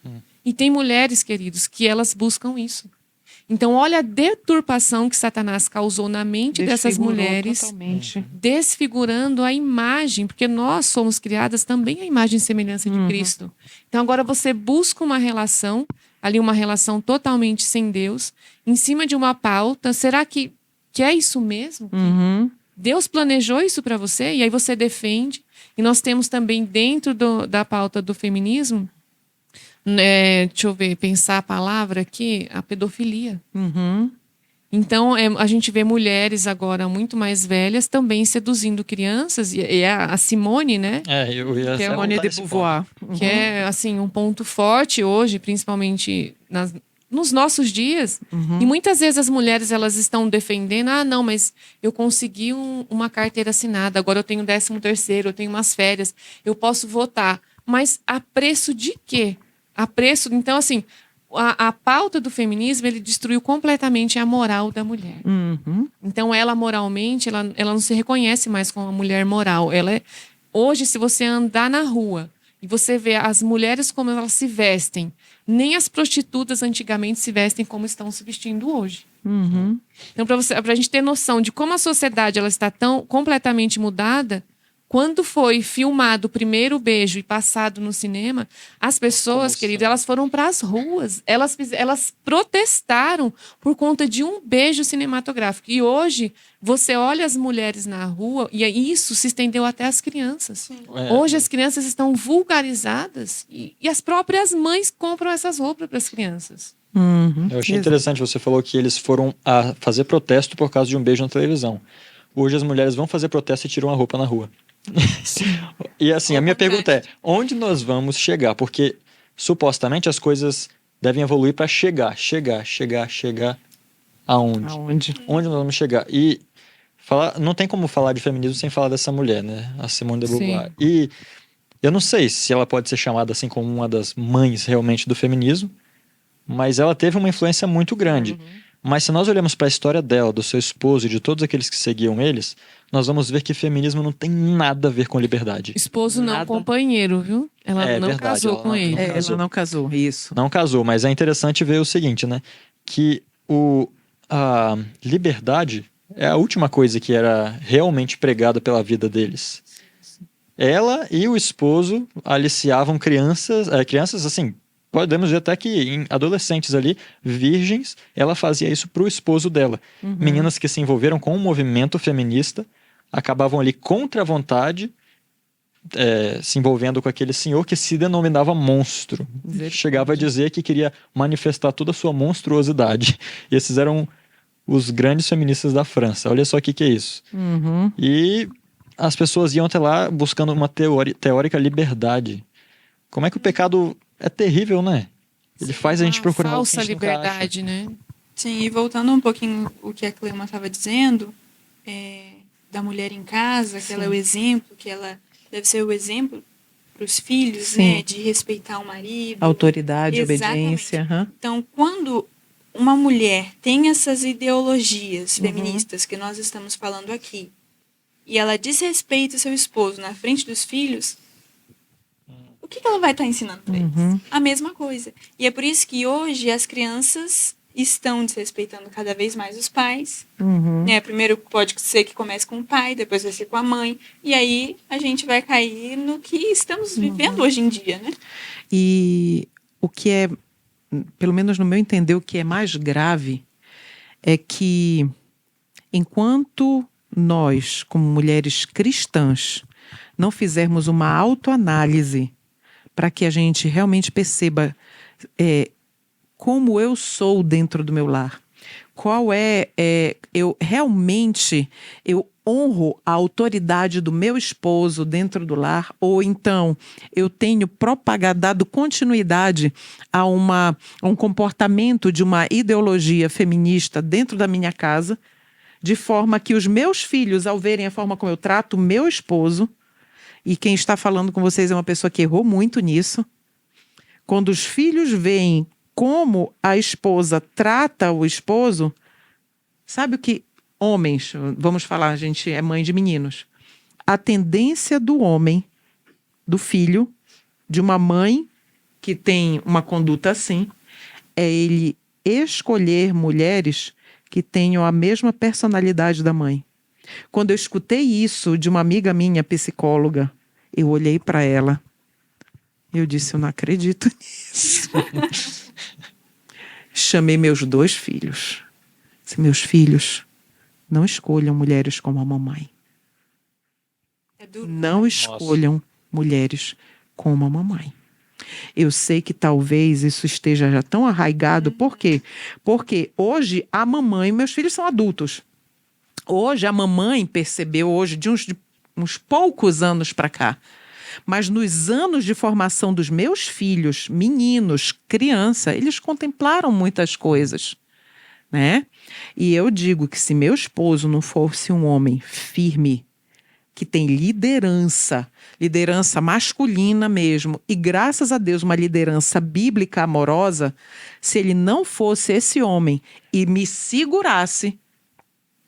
E tem mulheres, queridos, que elas buscam isso. Então, olha a deturpação que Satanás causou na mente dessas Desfigurou mulheres, totalmente. desfigurando a imagem, porque nós somos criadas também à imagem e semelhança de Cristo. Então, agora você busca uma relação, ali uma relação totalmente sem Deus, em cima de uma pauta. Será que é isso mesmo? Uhum. Deus planejou isso para você? E aí você defende. E nós temos também dentro da pauta do feminismo, deixa eu ver, pensar a palavra aqui, a pedofilia. Uhum. Então, a gente vê mulheres agora muito mais velhas também seduzindo crianças, e a Simone, né? Eu ia Que é até Simone voltar de nesse ponto. Beauvoir. Que é, assim, um ponto forte hoje, principalmente nos nossos dias. E muitas vezes as mulheres, elas estão defendendo, não, mas eu consegui uma carteira assinada, agora eu tenho 13º, eu tenho umas férias, eu posso votar. Mas a preço de quê? Então, assim, a pauta do feminismo, ele destruiu completamente a moral da mulher. Uhum. Então, ela moralmente, ela não se reconhece mais como uma mulher moral. Hoje, se você andar na rua e você vê as mulheres como elas se vestem, nem as prostitutas antigamente se vestem como estão se vestindo hoje. Uhum. Então, para a gente ter noção de como a sociedade ela está tão completamente mudada, quando foi filmado o primeiro beijo e passado no cinema, as pessoas, querido, elas foram para as ruas. Elas protestaram por conta de um beijo cinematográfico. E hoje, você olha as mulheres na rua e isso se estendeu até as crianças. Hoje, as crianças estão vulgarizadas e as próprias mães compram essas roupas para as crianças. Uhum. Eu achei interessante, você falou que eles foram a fazer protesto por causa de um beijo na televisão. Hoje as mulheres vão fazer protesto e tiram a roupa na rua. E assim, a minha pergunta é, onde nós vamos chegar? Porque supostamente as coisas devem evoluir para chegar aonde? Aonde? Onde nós vamos chegar? E não tem como falar de feminismo sem falar dessa mulher, né? A Simone de Beauvoir. Sim. E eu não sei se ela pode ser chamada assim como uma das mães realmente do feminismo, mas ela teve uma influência muito grande. Mas se nós olhamos para a história dela, do seu esposo e de todos aqueles que seguiam eles, nós vamos ver que feminismo não tem nada a ver com liberdade. Esposo não, Nada. companheiro, viu? Ela não verdade, casou ela com não- ele. não casou. Ela não casou, isso. Não casou, mas é interessante ver o seguinte, né? Que a liberdade é a última coisa que era realmente pregada pela vida deles. Ela e o esposo aliciavam crianças assim, podemos dizer até que em adolescentes ali, virgens, ela fazia isso pro esposo dela. Meninas que se envolveram com o movimento feminista acabavam ali contra a vontade, se envolvendo com aquele senhor que se denominava monstro. Chegava a dizer que queria manifestar toda a sua monstruosidade. E esses eram os grandes feministas da França. Olha só o que é isso. Uhum. E as pessoas iam até lá buscando uma teórica liberdade. Como é que o pecado é terrível, né? Ele faz a gente procurar algo que falsa a gente nunca acha. liberdade, né? Sim, e voltando um pouquinho o que a Cleuma estava dizendo, da mulher em casa, que ela é o exemplo, que ela deve ser o exemplo para os filhos, Sim. né, de respeitar o marido. Autoridade, Exatamente. obediência. Aham. Então, quando uma mulher tem essas ideologias feministas que nós estamos falando aqui, e ela desrespeita o seu esposo na frente dos filhos, o que ela vai estar ensinando para eles? A mesma coisa. E é por isso que hoje as crianças estão desrespeitando cada vez mais os pais. Né? Primeiro pode ser que comece com o pai, depois vai ser com a mãe. E aí a gente vai cair no que estamos vivendo hoje em dia, né? E o que é, pelo menos no meu entender, o que é mais grave é que enquanto nós, como mulheres cristãs, não fizermos uma autoanálise para que a gente realmente perceba como eu sou dentro do meu lar, qual eu honro a autoridade do meu esposo dentro do lar, ou então eu tenho dado continuidade a um comportamento de uma ideologia feminista dentro da minha casa, de forma que os meus filhos, ao verem a forma como eu trato o meu esposo, e quem está falando com vocês é uma pessoa que errou muito nisso, quando os filhos veem como a esposa trata o esposo, sabe o que homens, vamos falar, a gente é mãe de meninos, a tendência do homem, do filho, de uma mãe que tem uma conduta assim, é ele escolher mulheres que tenham a mesma personalidade da mãe. Quando eu escutei isso de uma amiga minha, psicóloga, eu olhei para ela, eu disse, eu não acredito nisso. Chamei meus 2 filhos. Disse, meus filhos, não escolham mulheres como a mamãe. É duro. Não escolham mulheres como a mamãe. Eu sei que talvez isso esteja já tão arraigado. Por quê? Porque hoje a mamãe, meus filhos são adultos. Hoje a mamãe percebeu, de uns poucos anos para cá, mas nos anos de formação dos meus filhos, meninos, criança, eles contemplaram muitas coisas, né? E eu digo que se meu esposo não fosse um homem firme, que tem liderança masculina mesmo, e graças a Deus uma liderança bíblica amorosa, se ele não fosse esse homem e me segurasse,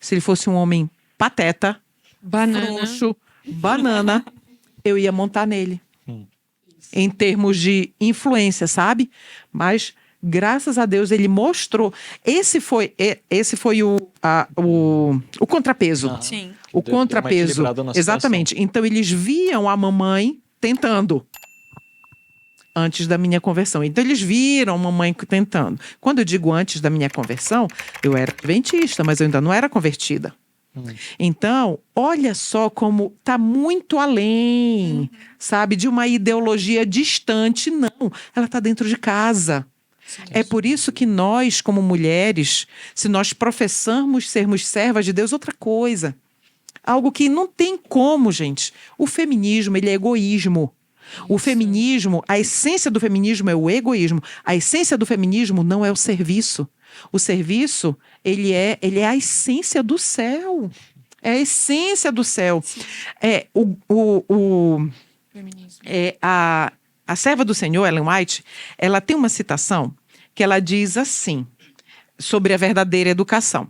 se ele fosse um homem pateta, Banana. frouxo, banana, eu ia montar nele. Em termos de influência, sabe? Mas, graças a Deus, ele mostrou. Esse foi o contrapeso. Sim. O Deu uma contrapeso. equilibrada na Exatamente. Então, eles viam a mamãe tentando. Antes da minha conversão. Então, eles viram a mamãe tentando. Quando eu digo antes da minha conversão, eu era adventista, mas eu ainda não era convertida. Então, olha só como está muito além, sabe, de uma ideologia distante. Não, ela está dentro de casa. É por isso que nós, como mulheres, se nós professamos sermos servas de Deus, outra coisa. Algo que não tem como, gente. O feminismo, ele é egoísmo. O feminismo, a essência do feminismo é o egoísmo. A essência do feminismo não é o serviço. O serviço, ele é a essência do céu. É a essência do céu. Feminismo. A serva do Senhor, Ellen White, ela tem uma citação que ela diz assim, sobre a verdadeira educação.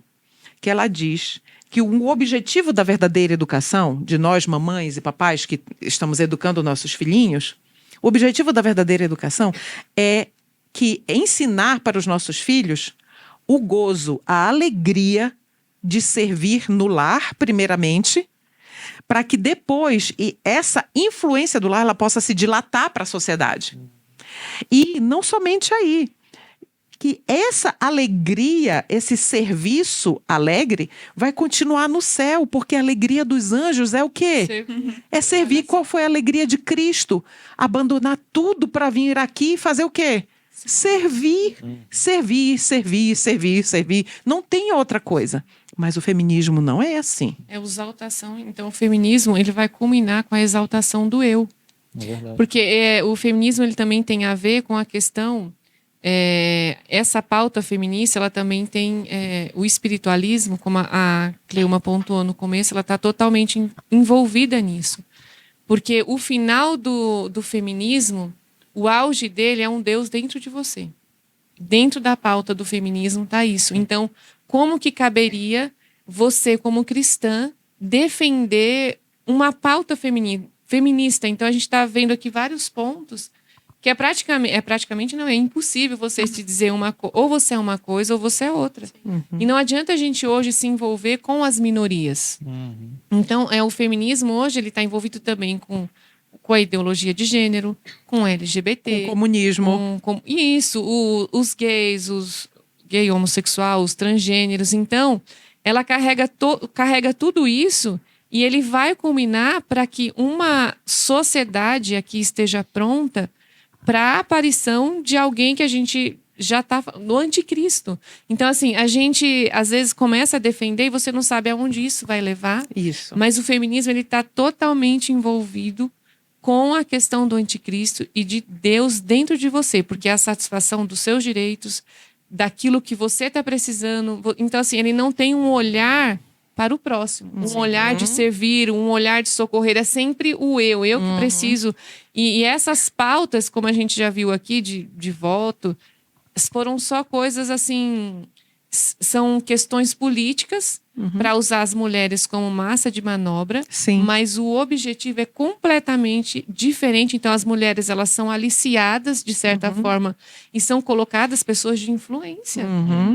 Que ela diz que o objetivo da verdadeira educação, de nós mamães e papais que estamos educando nossos filhinhos, o objetivo da verdadeira educação é ensinar para os nossos filhos o gozo, a alegria de servir no lar, primeiramente, para que depois essa influência do lar ela possa se dilatar para a sociedade. E não somente aí, que essa alegria, esse serviço alegre vai continuar no céu, porque a alegria dos anjos é o quê? É servir. Qual foi a alegria de Cristo? Abandonar tudo para vir aqui e fazer o quê? Servir. Servir, servir, servir, servir. Não tem outra coisa. Mas o feminismo não é assim. É exaltação. Então, o feminismo ele vai culminar com a exaltação do eu. É verdade. Porque o feminismo ele também tem a ver com a questão... essa pauta feminista, ela também tem o espiritualismo, como a Cleuma pontuou no começo, ela está totalmente envolvida nisso. Porque o final do feminismo, o auge dele é um Deus dentro de você. Dentro da pauta do feminismo está isso. Então, como que caberia você, como cristã, defender uma pauta feminista? Então, a gente está vendo aqui vários pontos que é impossível você se dizer ou você é uma coisa ou você é outra. E não adianta a gente hoje se envolver com as minorias. Então, o feminismo hoje ele está envolvido também com a ideologia de gênero, com LGBT, Com comunismo. Os gays, os gay homossexual, os transgêneros. Então, ela carrega tudo isso e ele vai culminar para que uma sociedade aqui esteja pronta para a aparição de alguém que a gente já está no anticristo. Então, assim, a gente às vezes começa a defender e você não sabe aonde isso vai levar. Isso. Mas o feminismo ele está totalmente envolvido com a questão do anticristo e de Deus dentro de você, porque é a satisfação dos seus direitos, daquilo que você está precisando. Então, assim, ele não tem um olhar para o próximo. Um olhar de servir, um olhar de socorrer. É sempre o eu que preciso. E essas pautas, como a gente já viu aqui, de voto, foram só coisas assim... São questões políticas para usar as mulheres como massa de manobra. Sim. Mas o objetivo é completamente diferente. Então, as mulheres elas são aliciadas, de certa forma, e são colocadas pessoas de influência.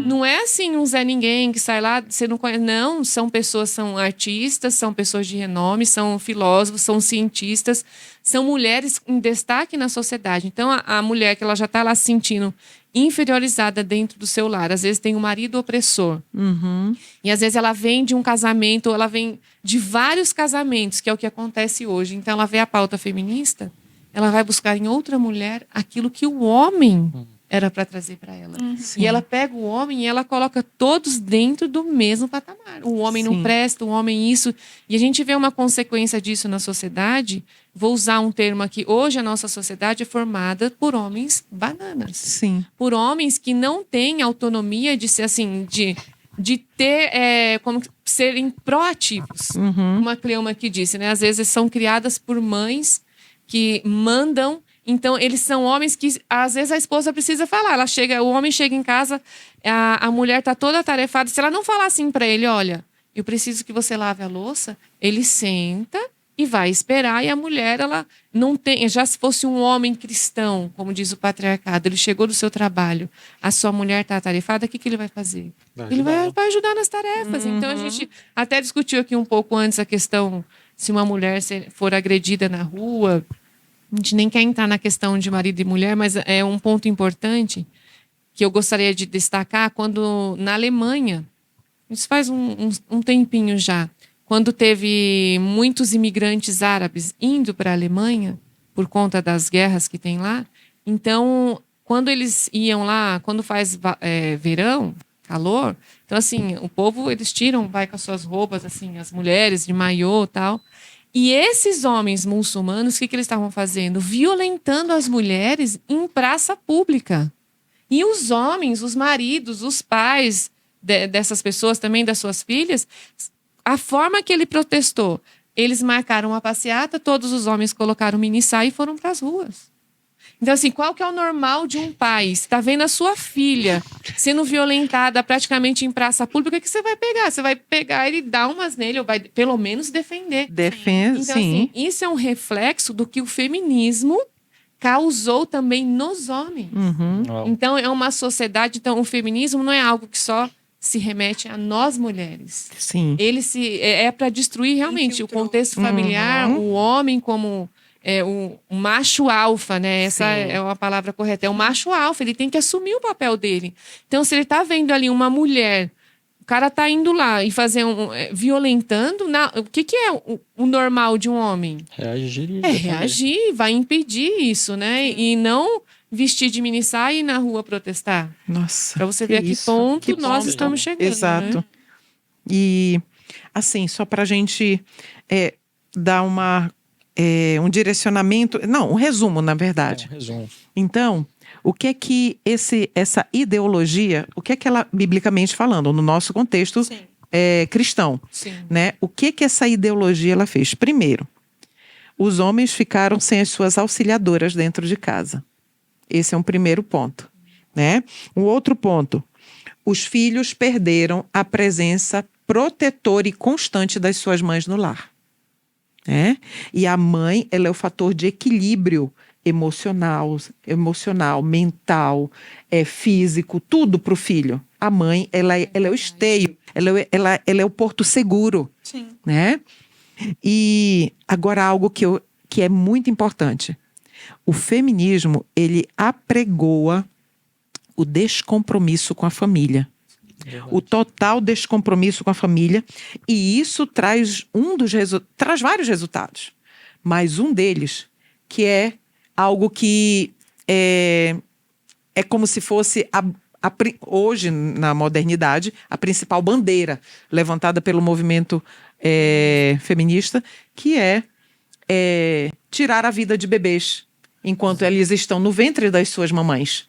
Não é assim um Zé Ninguém que sai lá, você não conhece. Não, são pessoas, são artistas, são pessoas de renome, são filósofos, são cientistas, são mulheres em destaque na sociedade. Então, a mulher que ela já está lá se sentindo inferiorizada dentro do seu lar. Às vezes tem um marido opressor. E às vezes ela vem de um casamento, ela vem de vários casamentos, que é o que acontece hoje. Então ela vê a pauta feminista, ela vai buscar em outra mulher aquilo que o homem era para trazer para ela. E ela pega o homem e ela coloca todos dentro do mesmo patamar. O homem não presta, o homem isso. E a gente vê uma consequência disso na sociedade. Vou usar um termo aqui. Hoje a nossa sociedade é formada por homens bananas. Sim. Por homens que não têm autonomia de ser assim, de ter, como serem proativos. Uma Cleuma que disse, né? Às vezes são criadas por mães que mandam. Então, eles são homens que, às vezes, a esposa precisa falar. O homem chega em casa, a mulher está toda atarefada. Se ela não falar assim para ele, olha, eu preciso que você lave a louça, ele senta e vai esperar. E a mulher, ela não tem... Já se fosse um homem cristão, como diz o patriarcado, ele chegou do seu trabalho, a sua mulher está atarefada, o que ele vai fazer? Ele vai ajudar nas tarefas. Então, a gente até discutiu aqui um pouco antes a questão, se uma mulher for agredida na rua... A gente nem quer entrar na questão de marido e mulher, mas é um ponto importante que eu gostaria de destacar quando, na Alemanha, isso faz um tempinho já, quando teve muitos imigrantes árabes indo para a Alemanha, por conta das guerras que tem lá, então, quando eles iam lá, quando faz verão, calor, então, assim, o povo, eles vai com as suas roupas, assim, as mulheres de maiô e tal. E esses homens muçulmanos, o que eles estavam fazendo? Violentando as mulheres em praça pública. E os homens, os maridos, os pais dessas pessoas, também das suas filhas, a forma que ele protestou, eles marcaram uma passeata, todos os homens colocaram mini-saia e foram para as ruas. Então, assim, qual que é o normal de um pai? Você está vendo a sua filha sendo violentada praticamente em praça pública, o que você vai pegar? Você vai pegar ele e dar umas nele, ou vai pelo menos defender. Defende, então, sim. Assim, isso é um reflexo do que o feminismo causou também nos homens. Então, é uma sociedade... Então, o feminismo não é algo que só se remete a nós mulheres. Sim. Ele é para destruir realmente o contexto familiar, o homem como... o macho alfa, né? Essa é uma palavra correta. É o macho alfa, ele tem que assumir o papel dele. Então, se ele está vendo ali uma mulher, o cara está indo lá e violentando, o que é o normal de um homem? Reagir. Reagir, vai impedir isso, né? E não vestir de mini-saia e ir na rua protestar. Nossa. Para você ver a que ponto nós estamos chegando. Exato. Né? E, assim, só para a gente dar um direcionamento... Não, um resumo, na verdade. Um resumo. Então, o que é que essa ideologia, o que é que ela, biblicamente falando, no nosso contexto cristão, Sim. né? O que que essa ideologia ela fez? Primeiro, os homens ficaram sem as suas auxiliadoras dentro de casa. Esse é um primeiro ponto, né? Um outro ponto, os filhos perderam a presença protetora e constante das suas mães no lar. Né? E a mãe, ela é o fator de equilíbrio emocional, mental, físico, tudo para o filho. A mãe, ela é o esteio, ela é o porto seguro. Sim. Né? E agora algo que é muito importante. O feminismo, ele apregoa o descompromisso com a família. O total descompromisso com a família, e isso traz traz vários resultados, mas um deles que é algo que é como se fosse hoje na modernidade a principal bandeira levantada pelo movimento feminista, que é tirar a vida de bebês enquanto eles estão no ventre das suas mamães,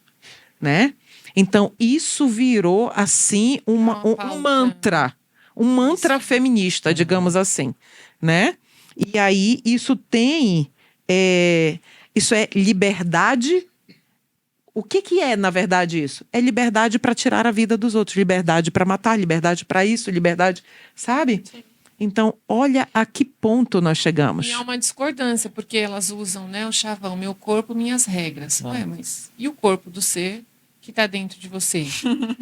né? Então, isso virou, assim, um mantra feminista, digamos assim, né? E aí, isso isso é liberdade. O que é, na verdade, isso? É liberdade para tirar a vida dos outros, liberdade para matar, liberdade para isso, liberdade, sabe? Sim. Então, olha a que ponto nós chegamos. E há uma discordância, porque elas usam, né, o chavão, meu corpo, minhas regras. Ué, mas e o corpo do ser que está dentro de você?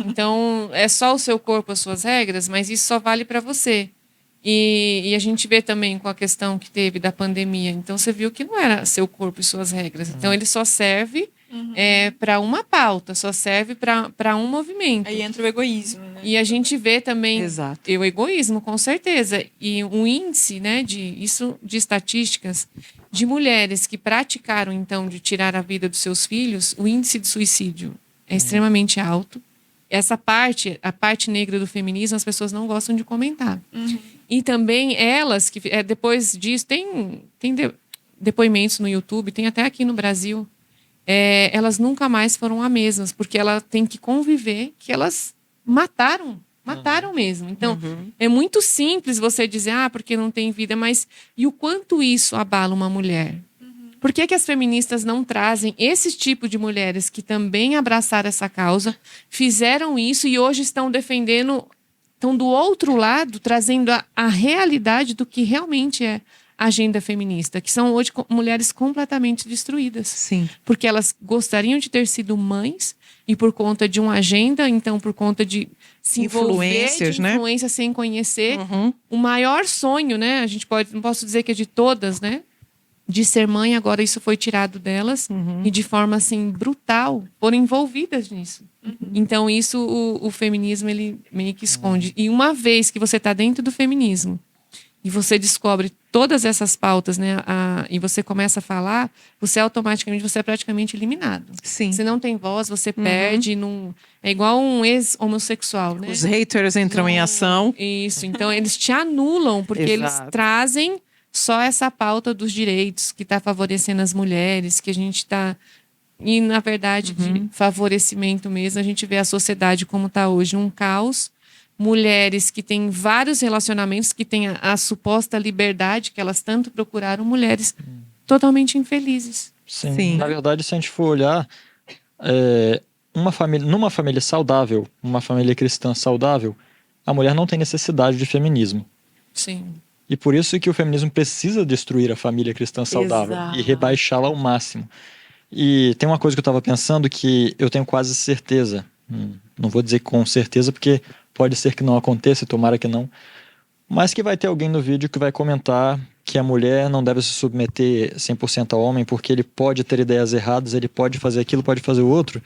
Então, é só o seu corpo, as suas regras, mas isso só vale para você. E a gente vê também com a questão que teve da pandemia. Então, você viu que não era seu corpo e suas regras. Então, ele só serve para uma pauta, só serve para um movimento. Aí entra o egoísmo, né? E a gente vê também o egoísmo, com certeza. E o índice, né, de estatísticas de mulheres que praticaram, então, de tirar a vida dos seus filhos, o índice de suicídio é extremamente alto. Essa parte, a parte negra do feminismo, as pessoas não gostam de comentar. E também elas, que depois disso, tem depoimentos no YouTube, tem até aqui no Brasil, elas nunca mais foram as mesmas, porque ela tem que conviver que elas mataram Mataram mesmo. Então, é muito simples você dizer, porque não tem vida, mas e o quanto isso abala uma mulher? Por que as feministas não trazem esse tipo de mulheres que também abraçaram essa causa, fizeram isso e hoje estão defendendo, estão do outro lado, trazendo a realidade do que realmente é a agenda feminista, que são hoje mulheres completamente destruídas. Sim. Porque elas gostariam de ter sido mães e por conta de uma agenda, então por conta de se Influências, envolver, de influência sem conhecer, o maior sonho, né? A gente não posso dizer que é de todas, né? De ser mãe, agora isso foi tirado delas e de forma assim brutal, foram envolvidas nisso. Então isso o feminismo ele meio que esconde. E uma vez que você está dentro do feminismo e você descobre todas essas pautas, né, e você começa a falar, você é praticamente eliminado. Sim. Você não tem voz, você perde, é igual um ex-homossexual, né? Os haters entram em ação. Isso, então eles te anulam porque eles trazem só essa pauta dos direitos que está favorecendo as mulheres, que a gente está... E, na verdade, de favorecimento mesmo, a gente vê a sociedade como está hoje, um caos. Mulheres que têm vários relacionamentos, que têm a suposta liberdade que elas tanto procuraram, mulheres totalmente infelizes. Sim. Na verdade, se a gente for olhar, numa família saudável, uma família cristã saudável, a mulher não tem necessidade de feminismo. Sim. E por isso que o feminismo precisa destruir a família cristã saudável e rebaixá-la ao máximo. E tem uma coisa que eu estava pensando que eu tenho quase certeza, não vou dizer com certeza porque pode ser que não aconteça, tomara que não, mas que vai ter alguém no vídeo que vai comentar que a mulher não deve se submeter 100% ao homem porque ele pode ter ideias erradas, ele pode fazer aquilo, pode fazer o outro.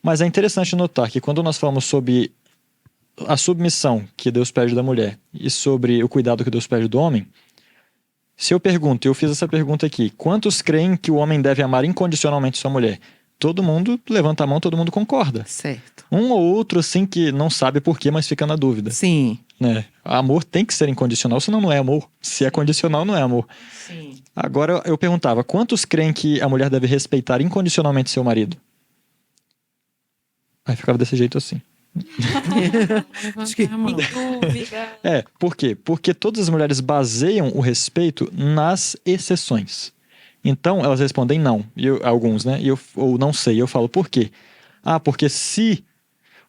Mas é interessante notar que quando nós falamos sobre a submissão que Deus pede da mulher e sobre o cuidado que Deus pede do homem, se eu pergunto, eu fiz essa pergunta aqui, quantos creem que o homem deve amar incondicionalmente sua mulher? Todo mundo levanta a mão, todo mundo concorda. Certo. Um ou outro, assim, que não sabe por quê, mas fica na dúvida. Sim. Né? Amor tem que ser incondicional, senão não é amor. Se é condicional, não é amor. Sim. Agora, eu perguntava, quantos creem que a mulher deve respeitar incondicionalmente seu marido? Aí ficava desse jeito assim. Acho que... Por quê? Porque todas as mulheres baseiam o respeito nas exceções. Então, elas respondem não. Alguns, né? Ou não sei. Eu falo, por quê? Porque se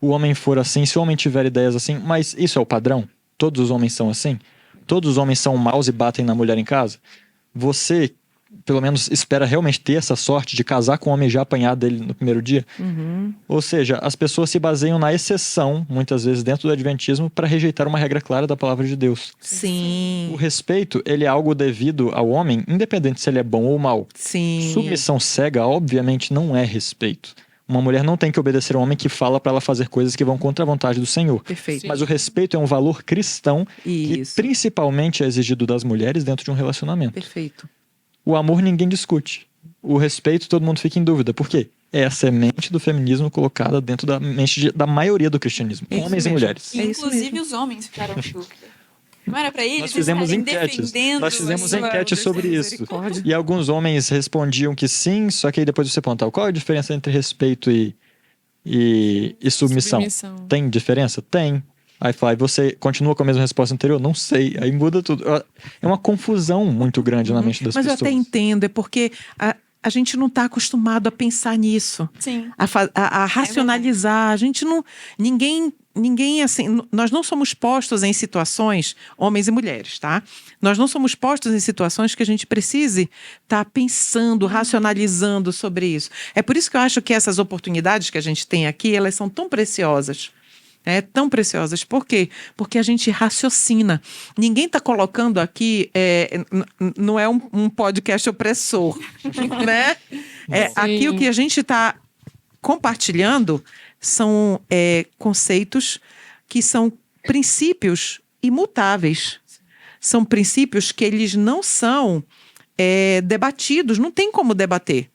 o homem for assim, se o homem tiver ideias assim, mas isso é o padrão? Todos os homens são assim? Todos os homens são maus e batem na mulher em casa? Você, pelo menos, espera realmente ter essa sorte de casar com um homem já apanhado dele no primeiro dia? Ou seja, as pessoas se baseiam na exceção, muitas vezes dentro do adventismo, para rejeitar uma regra clara da palavra de Deus. Sim. O respeito, ele é algo devido ao homem, independente se ele é bom ou mau. Sim. Submissão cega, obviamente, não é respeito. Uma mulher não tem que obedecer a um homem que fala para ela fazer coisas que vão contra a vontade do Senhor. Perfeito. Mas o respeito é um valor cristão que principalmente é exigido das mulheres dentro de um relacionamento. Perfeito. O amor ninguém discute. O respeito todo mundo fica em dúvida. Por quê? É a semente do feminismo colocada dentro da mente da maioria do cristianismo. Homens e mulheres. Inclusive os homens ficaram em dúvida. Não era para eles? Nós fizemos enquetes. Nós fizemos enquetes sobre isso. E alguns homens respondiam que sim, só que aí depois você perguntava qual é a diferença entre respeito e submissão? Tem diferença? Tem. Aí fala, e você continua com a mesma resposta anterior? Não sei. Aí muda tudo. É uma confusão muito grande na mente das pessoas. Mas eu até entendo, é porque a gente não está acostumado a pensar nisso. Sim. A racionalizar. A gente não... Ninguém, assim... Nós não somos postos em situações, homens e mulheres, tá? Nós não somos postos em situações que a gente precise estar pensando, racionalizando sobre isso. É por isso que eu acho que essas oportunidades que a gente tem aqui, elas são tão preciosas. Tão preciosas. Por quê? Porque a gente raciocina. Ninguém está colocando aqui... não é um podcast opressor, né? Aqui o que a gente está compartilhando são conceitos que são princípios imutáveis. São princípios que eles não são debatidos, não tem como debater.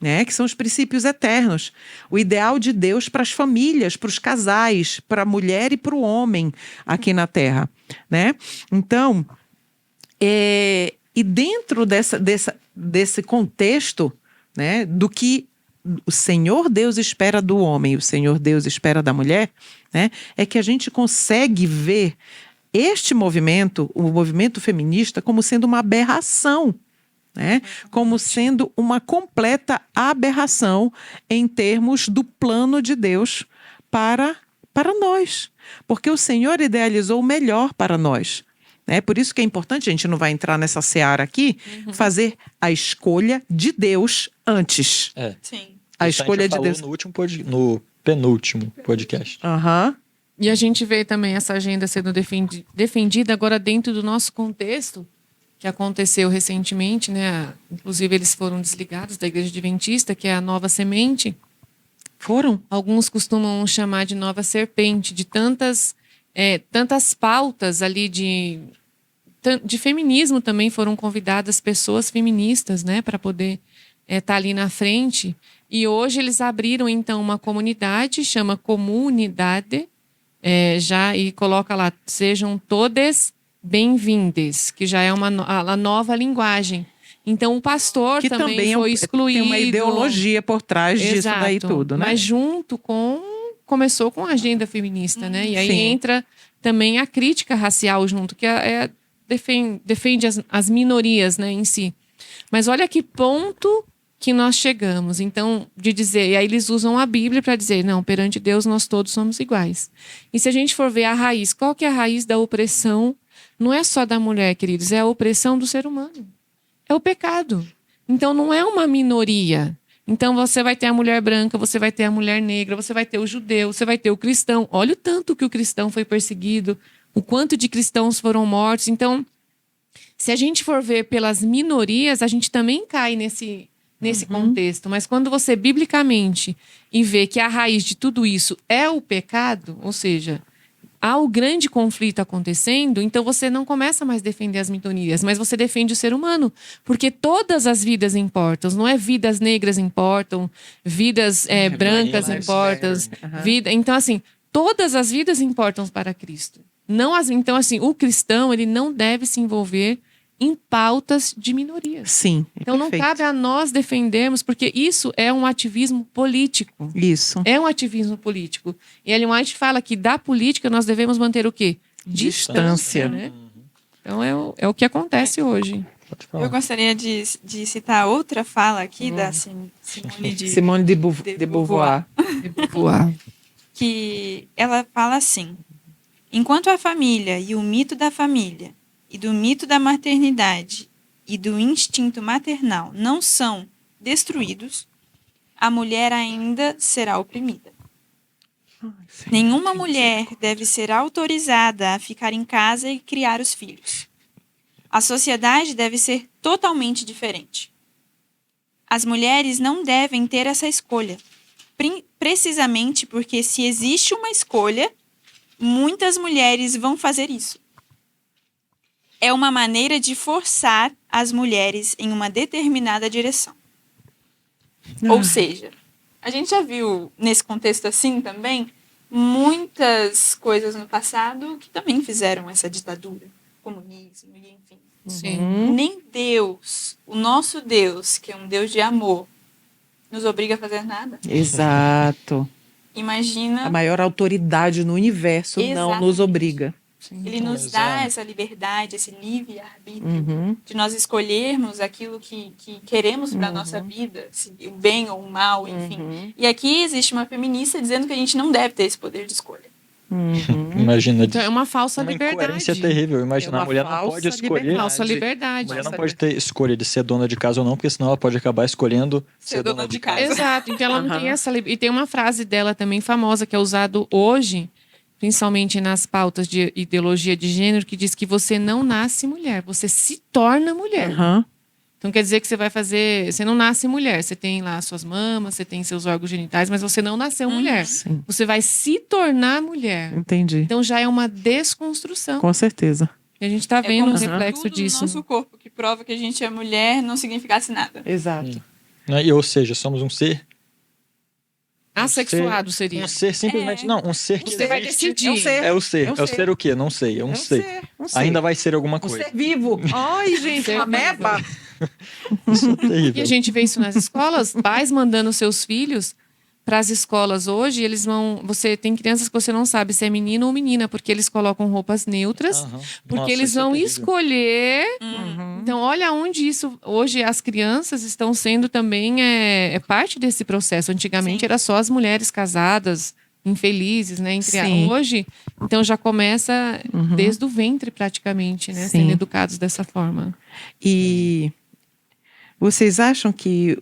Né? Que são os princípios eternos. O ideal de Deus para as famílias, para os casais, para a mulher e para o homem aqui na Terra. Né? Então, e dentro desse contexto, né, do que o Senhor Deus espera do homem, o Senhor Deus espera da mulher, né, é que a gente consegue ver este movimento, o movimento feminista, como sendo uma aberração, né? Como sendo uma completa aberração em termos do plano de Deus para nós. Porque o Senhor idealizou o melhor para nós. É por isso que é importante, a gente não vai entrar nessa seara aqui, fazer a escolha de Deus antes. Sim. A Isso escolha gente de falou Deus. no penúltimo podcast. Aham. E a gente vê também essa agenda sendo defendida agora dentro do nosso contexto, que aconteceu recentemente, né? Inclusive, eles foram desligados da Igreja Adventista, que é a Nova Semente. Foram? Alguns costumam chamar de Nova Serpente, de tantas pautas ali de feminismo também foram convidadas pessoas feministas, né? Para poder estar ali na frente. E hoje eles abriram, então, uma comunidade, chama Comunidade, e coloca lá, sejam todas bem-vindes, que já é a nova linguagem. Então, o pastor Que também foi excluído. Tem uma ideologia por trás disso daí tudo, né? Mas começou com a agenda feminista, né? E aí Sim. entra também a crítica racial junto, que defende as minorias, né, em si. Mas olha que ponto que nós chegamos. Então, de dizer, e aí eles usam a Bíblia para dizer, não, perante Deus nós todos somos iguais. E se a gente for ver a raiz, qual que é a raiz da opressão? Não é só da mulher, queridos, é a opressão do ser humano. É o pecado. Então, não é uma minoria. Então, você vai ter a mulher branca, você vai ter a mulher negra, você vai ter o judeu, você vai ter o cristão. Olha o tanto que o cristão foi perseguido, o quanto de cristãos foram mortos. Então, se a gente for ver pelas minorias, a gente também cai nesse contexto. Mas quando você, biblicamente, e vê que a raiz de tudo isso é o pecado, ou seja, há o grande conflito acontecendo, então você não começa mais a defender as minorias, mas você defende o ser humano. Porque todas as vidas importam. Não é vidas negras importam, vidas brancas importam. Então, assim, todas as vidas importam para Cristo. Então, assim, o cristão ele não deve se envolver em pautas de minorias. Sim. Então não perfeito. cabe a nós defendermos, porque isso é um ativismo político. Isso. É um ativismo político. E Ellen White fala que da política nós devemos manter o quê? Distância. Né? Então é o que acontece hoje. Pode falar. Eu gostaria de citar outra fala aqui da Simone de Beauvoir. Que ela fala assim: enquanto a família e o mito da família e do mito da maternidade e do instinto maternal não são destruídos, a mulher ainda será oprimida. Nenhuma mulher deve ser autorizada a ficar em casa e criar os filhos. A sociedade deve ser totalmente diferente. As mulheres não devem ter essa escolha, precisamente porque se existe uma escolha, muitas mulheres vão fazer isso. É uma maneira de forçar as mulheres em uma determinada direção. Ou seja, a gente já viu nesse contexto assim também muitas coisas no passado que também fizeram essa ditadura, comunismo e enfim. Sim. Nem Deus, o nosso Deus, que é um Deus de amor, nos obriga a fazer nada. Exato. Imagina, A maior autoridade no universo não Exatamente. nos obriga. ele nos dá essa liberdade, esse livre-arbítrio de nós escolhermos aquilo que queremos para a nossa vida, o bem ou o mal, enfim. E aqui existe uma feminista dizendo que a gente não deve ter esse poder de escolha. Imagina. Então é uma falsa Uma liberdade. incoerência terrível. Imagina, É uma a mulher não falsa pode escolher. Falsa liberdade. A mulher não pode ter escolha de ser dona de casa ou não, porque senão ela pode acabar escolhendo ser dona de casa. Exato, então ela não tem essa liberdade. E tem uma frase dela também famosa que é usada hoje, principalmente nas pautas de ideologia de gênero, que diz que você não nasce mulher, você se torna mulher. Então quer dizer que você não nasce mulher, você tem lá suas mamas, você tem seus órgãos genitais, mas você não nasceu mulher. Sim. Você vai se tornar mulher. Entendi. Então já é uma desconstrução. Com certeza. E a gente está É vendo como um se reflexo tudo disso. no nosso corpo que prova que a gente é mulher não significasse nada. Exato. Né? Ou seja, somos um ser Assexuado seria. Um ser simplesmente. Não, um ser que Você vai existe. decidir. É um ser. É o ser. É um É o ser. ser o quê? Não sei. É um ser. Um ser. Ainda vai ser alguma Um coisa. ser vivo. Ai, gente, Ser uma meba. Isso é E terrível. a gente vê isso nas escolas, pais mandando seus filhos para as escolas hoje, eles vão. Você tem crianças que você não sabe se é menino ou menina, porque eles colocam roupas neutras, Aham. porque Nossa, eles isso é vão terrível. escolher. Então, olha onde isso. Hoje as crianças estão sendo também parte desse processo. Antigamente Sim. era só as mulheres casadas, infelizes, né? Sim. Hoje, então já começa desde o ventre praticamente, né? Sim. Sendo educados dessa forma. E vocês acham que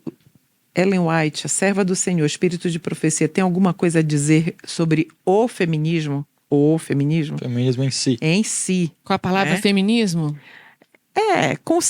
Ellen White, a serva do Senhor, espírito de profecia, tem alguma coisa a dizer sobre o feminismo? O feminismo? Feminismo em si. Em si. Com a palavra É. feminismo? Com o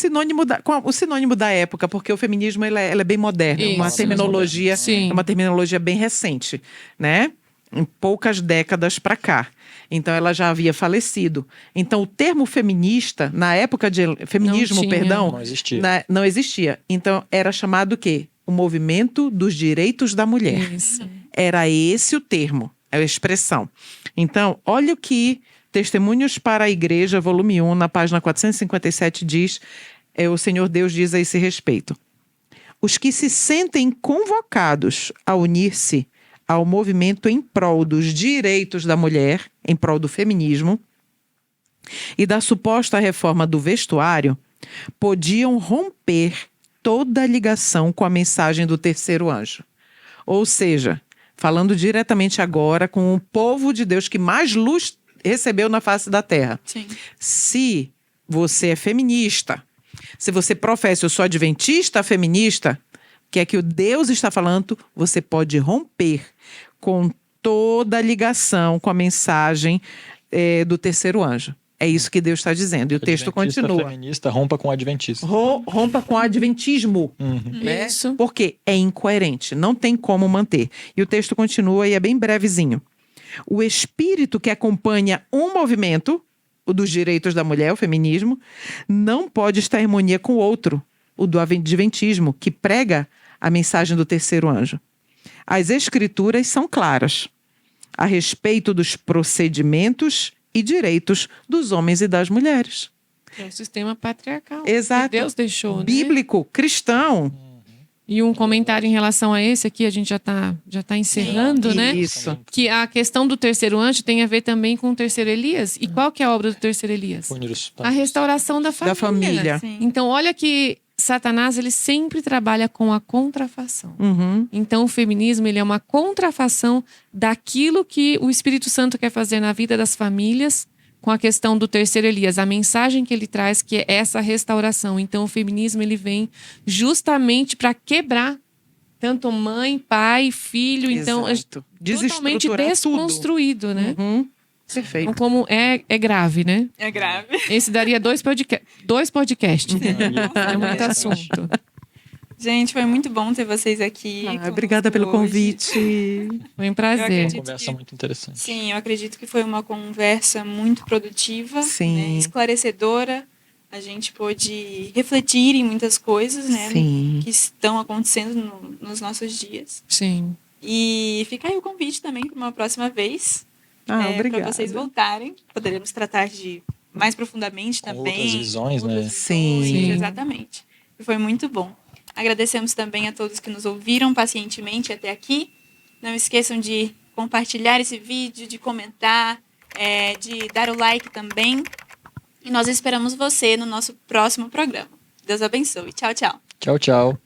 sinônimo da época, porque o feminismo ela é bem moderno, é uma Isso. terminologia, Sim. é uma terminologia bem recente, né? Em poucas décadas para cá. Então ela já havia falecido. Então o termo feminista na época de feminismo, Não tinha. perdão, Não existia. não existia. Então era chamado o quê? O movimento dos direitos da mulher. Isso. Era esse o termo, a expressão. Então, olha o que Testemunhos para a Igreja, volume 1, na página 457, diz, o Senhor Deus diz a esse respeito. Os que se sentem convocados a unir-se ao movimento em prol dos direitos da mulher, em prol do feminismo, e da suposta reforma do vestuário, podiam romper toda a ligação com a mensagem do terceiro anjo. Ou seja, falando diretamente agora com o povo de Deus que mais luz recebeu na face da terra. Sim. Se você é feminista, se você professa, eu sou adventista feminista, que é que o Deus está falando, você pode romper com toda a ligação com a mensagem do terceiro anjo. É isso que Deus está dizendo. E o texto Adventista continua. feminista rompa com o adventista. Rompa com o adventismo. Né? Isso. Porque é incoerente, não tem como manter. E o texto continua e é bem brevezinho. O espírito que acompanha um movimento, o dos direitos da mulher, o feminismo, não pode estar em harmonia com o outro, o do adventismo, que prega a mensagem do terceiro anjo. As escrituras são claras a respeito dos procedimentos e direitos dos homens e das mulheres. É o sistema patriarcal. Exato. Que Deus deixou, né? Bíblico, cristão. E um comentário em relação a esse aqui, a gente já tá encerrando, né? Isso. Que a questão do terceiro anjo tem a ver também com o terceiro Elias. E qual que é a obra do terceiro Elias? Unir os A restauração da família. Da família. Sim. Então, olha que Satanás, ele sempre trabalha com a contrafação. Uhum. Então, o feminismo, ele é uma contrafação daquilo que o Espírito Santo quer fazer na vida das famílias com a questão do terceiro Elias, a mensagem que ele traz, que é essa restauração. Então, o feminismo, ele vem justamente para quebrar tanto mãe, pai, filho. Então, Exato. totalmente Desestruturar desconstruído, né? Uhum. Perfeito. Então, como é grave, né? É grave. Esse daria dois podcasts. É muito assunto. assunto. Gente, foi muito bom ter vocês aqui. Obrigada pelo conosco hoje. convite. Foi um prazer. acredito. Uma conversa muito interessante. Sim, eu acredito que foi uma conversa muito produtiva, Sim. né, esclarecedora. A gente pôde refletir em muitas coisas, né, Sim. que estão acontecendo nos nossos dias. Sim. E fica aí o convite também para uma próxima vez, Obrigada. para vocês voltarem. Poderemos tratar de mais profundamente Com também. outras visões, né? outras Sim. visões, Sim. Exatamente. E foi muito bom. Agradecemos também a todos que nos ouviram pacientemente até aqui. Não esqueçam de compartilhar esse vídeo, de comentar, de dar o like também. E nós esperamos você no nosso próximo programa. Deus abençoe. Tchau, tchau. Tchau, tchau.